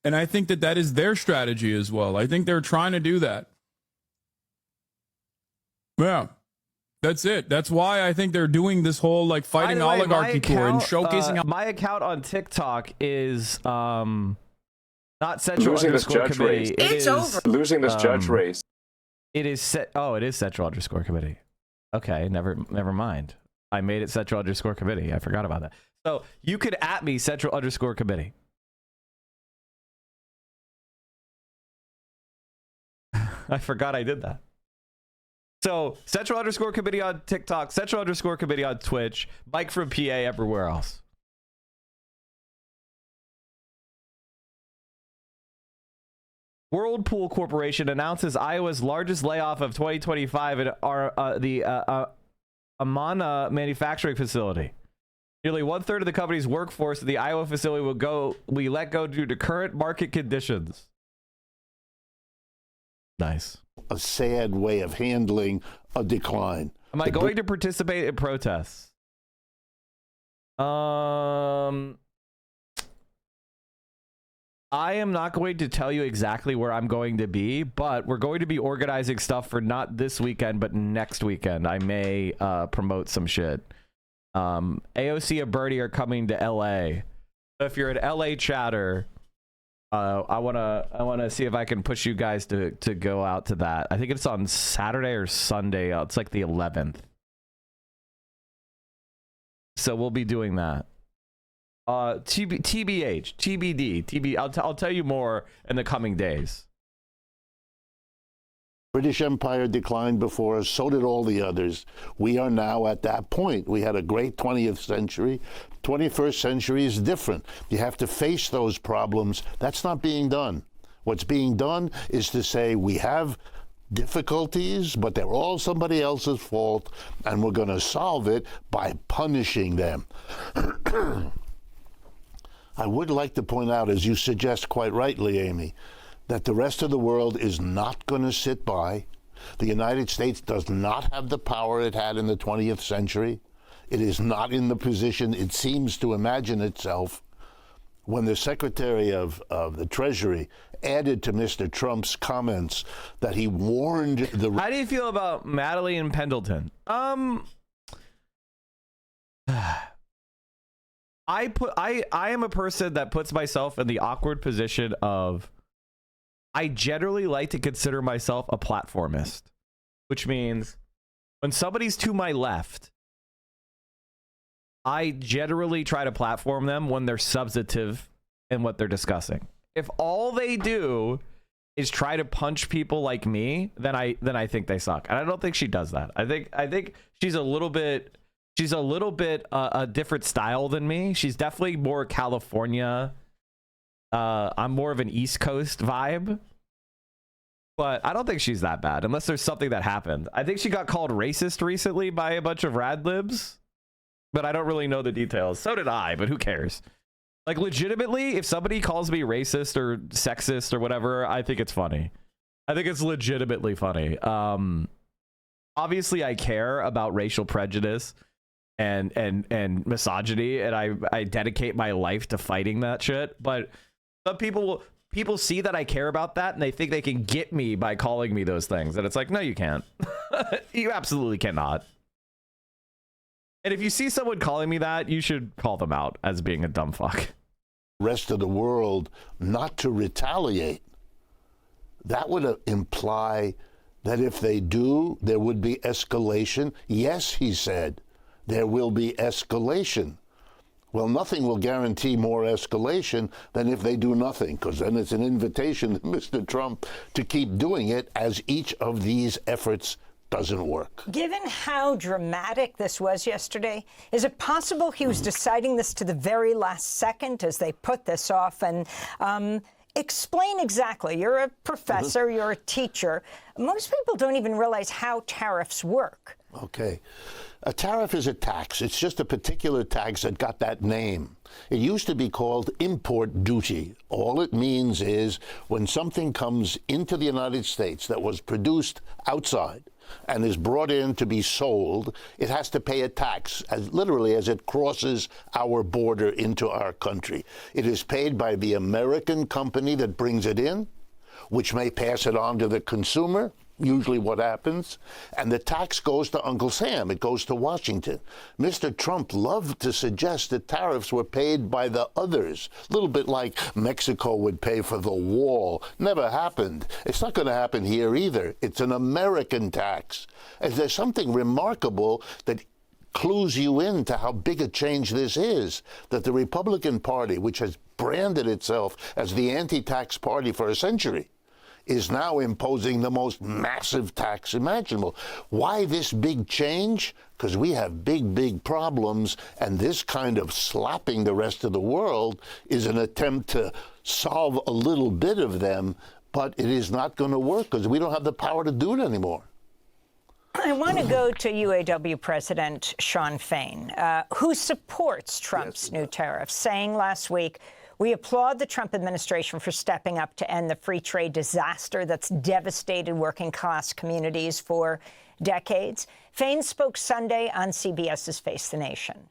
Speaker 8: And I think that that is their strategy as well. I think they're trying to do that. Yeah. That's it. That's why I think they're doing this whole like fighting oligarchy tour and showcasing how
Speaker 1: my account on TikTok is not Central
Speaker 6: Losing this
Speaker 1: underscore
Speaker 6: judge
Speaker 1: committee.
Speaker 6: race.
Speaker 1: It
Speaker 6: It's
Speaker 1: is,
Speaker 6: over. Losing this judge race.
Speaker 1: It is it is Central underscore committee. Okay, never mind. I made it Central underscore committee. I forgot about that. So you could at me Central underscore committee. I forgot I did that. So Central underscore committee on TikTok, Central underscore committee on Twitch, Mike from PA everywhere else. Whirlpool Corporation announces Iowa's largest layoff of 2025 at the Amana manufacturing facility. Nearly 1/3 of the company's workforce at the Iowa facility will be let go due to current market conditions. Nice.
Speaker 4: A sad way of handling a decline.
Speaker 1: Am I going to participate in protests? I am not going to tell you exactly where I'm going to be, but we're going to be organizing stuff for not this weekend, but next weekend. I may promote some shit. AOC and Bernie are coming to LA. So if you're an LA chatter, I wanna see if I can push you guys to go out to that. I think it's on Saturday or Sunday. It's like the 11th. So we'll be doing that. TBD. I'll tell you more in the coming days.
Speaker 4: British Empire declined before us, so did all the others. We are now at that point. We had a great 20th century. 21st century is different. You have to face those problems. That's not being done. What's being done is to say we have difficulties, but they're all somebody else's fault, and we're going to solve it by punishing them. I would like to point out, as you suggest quite rightly, Amy, that the rest of the world is not going to sit by. The United States does not have the power it had in the 20th century. It is not in the position it seems to imagine itself. When the Secretary of the Treasury added to Mr. Trump's comments that he warned the...
Speaker 1: How do you feel about Madeleine Pendleton? I am a person that puts myself in the awkward position of I generally like to consider myself a platformist, which means when somebody's to my left, I generally try to platform them when they're substantive in what they're discussing. If all they do is try to punch people like me, then I think they suck. And I don't think she does that. I think she's a little bit a different style than me. She's definitely more California. I'm more of an East Coast vibe. But I don't think she's that bad, unless there's something that happened. I think she got called racist recently by a bunch of rad libs, but I don't really know the details. So did I, but who cares? Like, legitimately, if somebody calls me racist or sexist or whatever, I think it's funny. I think it's legitimately funny. Obviously, I care about racial prejudice and misogyny, and I dedicate my life to fighting that shit. But some people see that I care about that, and they think they can get me by calling me those things. And it's like, no, you can't. You absolutely cannot. And if you see someone calling me that, you should call them out as being a dumb fuck.
Speaker 4: Rest of the world not to retaliate. That would imply that if they do, there would be escalation. Yes, he said, there will be escalation. Well, nothing will guarantee more escalation than if they do nothing, because then it's an invitation to Mr. Trump to keep doing it as each of these efforts doesn't work.
Speaker 2: Given how dramatic this was yesterday, is it possible he was deciding this to the very last second as they put this off? And explain exactly. You're a professor, you're a teacher. Most people don't even realize how tariffs work.
Speaker 4: Okay. A tariff is a tax. It's just a particular tax that got that name. It used to be called import duty. All it means is when something comes into the United States that was produced outside, and is brought in to be sold, it has to pay a tax, as literally as it crosses our border into our country. It is paid by the American company that brings it in, which may pass it on to the consumer, usually what happens, and the tax goes to Uncle Sam. It goes to Washington. Mr. Trump loved to suggest that tariffs were paid by the others, a little bit like Mexico would pay for the wall. Never happened. It's not going to happen here either. It's an American tax. And there's something remarkable that clues you into how big a change this is, that the Republican Party, which has branded itself as the anti-tax party for a century, is now imposing the most massive tax imaginable. Why this big change? Because we have big, big problems, and this kind of slapping the rest of the world is an attempt to solve a little bit of them, but it is not going to work because we don't have the power to do it anymore.
Speaker 2: I want to go to UAW President Sean Fain, who supports Trump's new tariffs, saying last week, "We applaud the Trump administration for stepping up to end the free trade disaster that's devastated working-class communities for decades." Fain spoke Sunday on CBS's Face the Nation.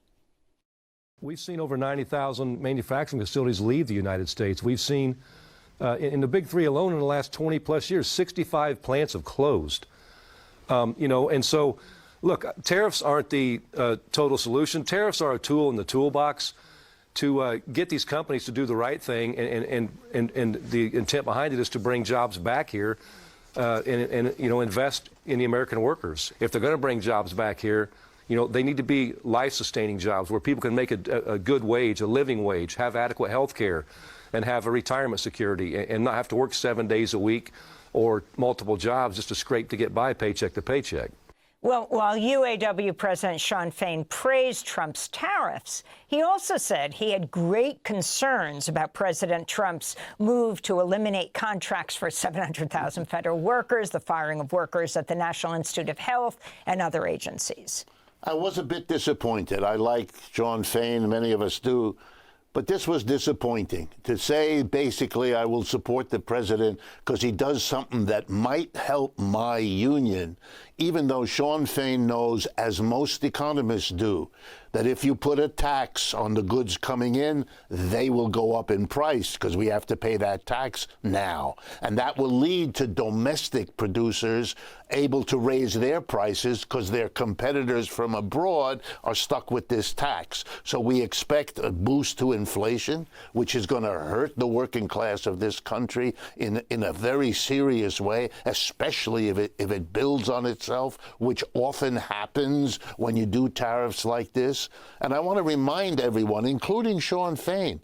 Speaker 7: We've seen over 90,000 manufacturing facilities leave the United States. We've seen, in the big three alone in the last 20-plus years, 65 plants have closed. And so, look, tariffs aren't the total solution. Tariffs are a tool in the toolbox to get these companies to do the right thing, and the intent behind it is to bring jobs back here and invest in the American workers. If they're going to bring jobs back here, they need to be life-sustaining jobs where people can make a good wage, a living wage, have adequate health care, and have a retirement security, and not have to work 7 days a week or multiple jobs just to scrape to get by paycheck to paycheck.
Speaker 2: Well, while UAW President Sean Fain praised Trump's tariffs, he also said he had great concerns about President Trump's move to eliminate contracts for 700,000 federal workers, the firing of workers at the National Institute of Health and other agencies.
Speaker 4: I was a bit disappointed. I like Sean Fain, many of us do. But this was disappointing. To say, basically, I will support the president because he does something that might help my union, even though Sean Fain knows, as most economists do, that if you put a tax on the goods coming in, they will go up in price because we have to pay that tax now. And that will lead to domestic producers able to raise their prices because their competitors from abroad are stuck with this tax. So we expect a boost to inflation, which is going to hurt the working class of this country in a very serious way, especially if it builds on itself, which often happens when you do tariffs like this. And I want to remind everyone, including Sean Fain,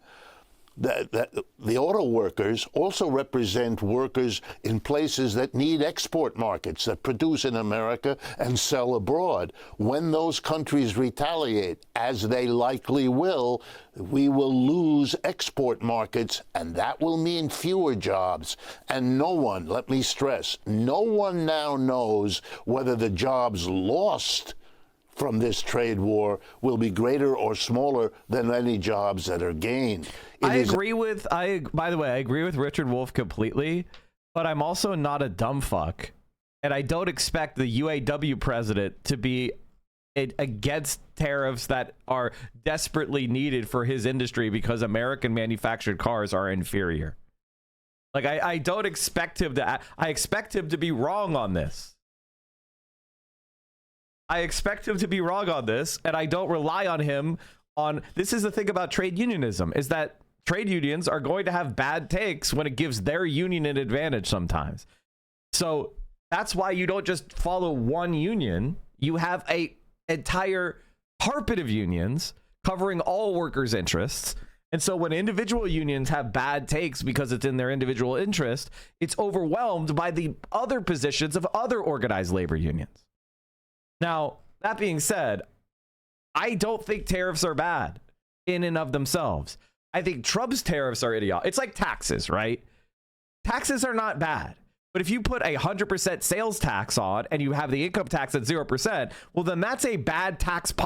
Speaker 4: that the auto workers also represent workers in places that need export markets, that produce in America and sell abroad. When those countries retaliate, as they likely will, we will lose export markets, and that will mean fewer jobs. And no one, let me stress, no one now knows whether the jobs lost from this trade war will be greater or smaller than any jobs that are gained.
Speaker 1: By the way, I agree with Richard Wolff completely, but I'm also not a dumb fuck. And I don't expect the UAW president to be against tariffs that are desperately needed for his industry because American manufactured cars are inferior. Like, I don't expect him to, I expect him to be wrong on this. I expect him to be wrong on this, and I don't rely on him on... This is the thing about trade unionism, is that trade unions are going to have bad takes when it gives their union an advantage sometimes. So that's why you don't just follow one union. You have a entire carpet of unions covering all workers' interests. And so when individual unions have bad takes because it's in their individual interest, it's overwhelmed by the other positions of other organized labor unions. Now, that being said, I don't think tariffs are bad in and of themselves. I think Trump's tariffs are idiotic. It's like taxes, right? Taxes are not bad. But if you put 100% sales tax on and you have the income tax at 0%, well, then that's a bad tax policy.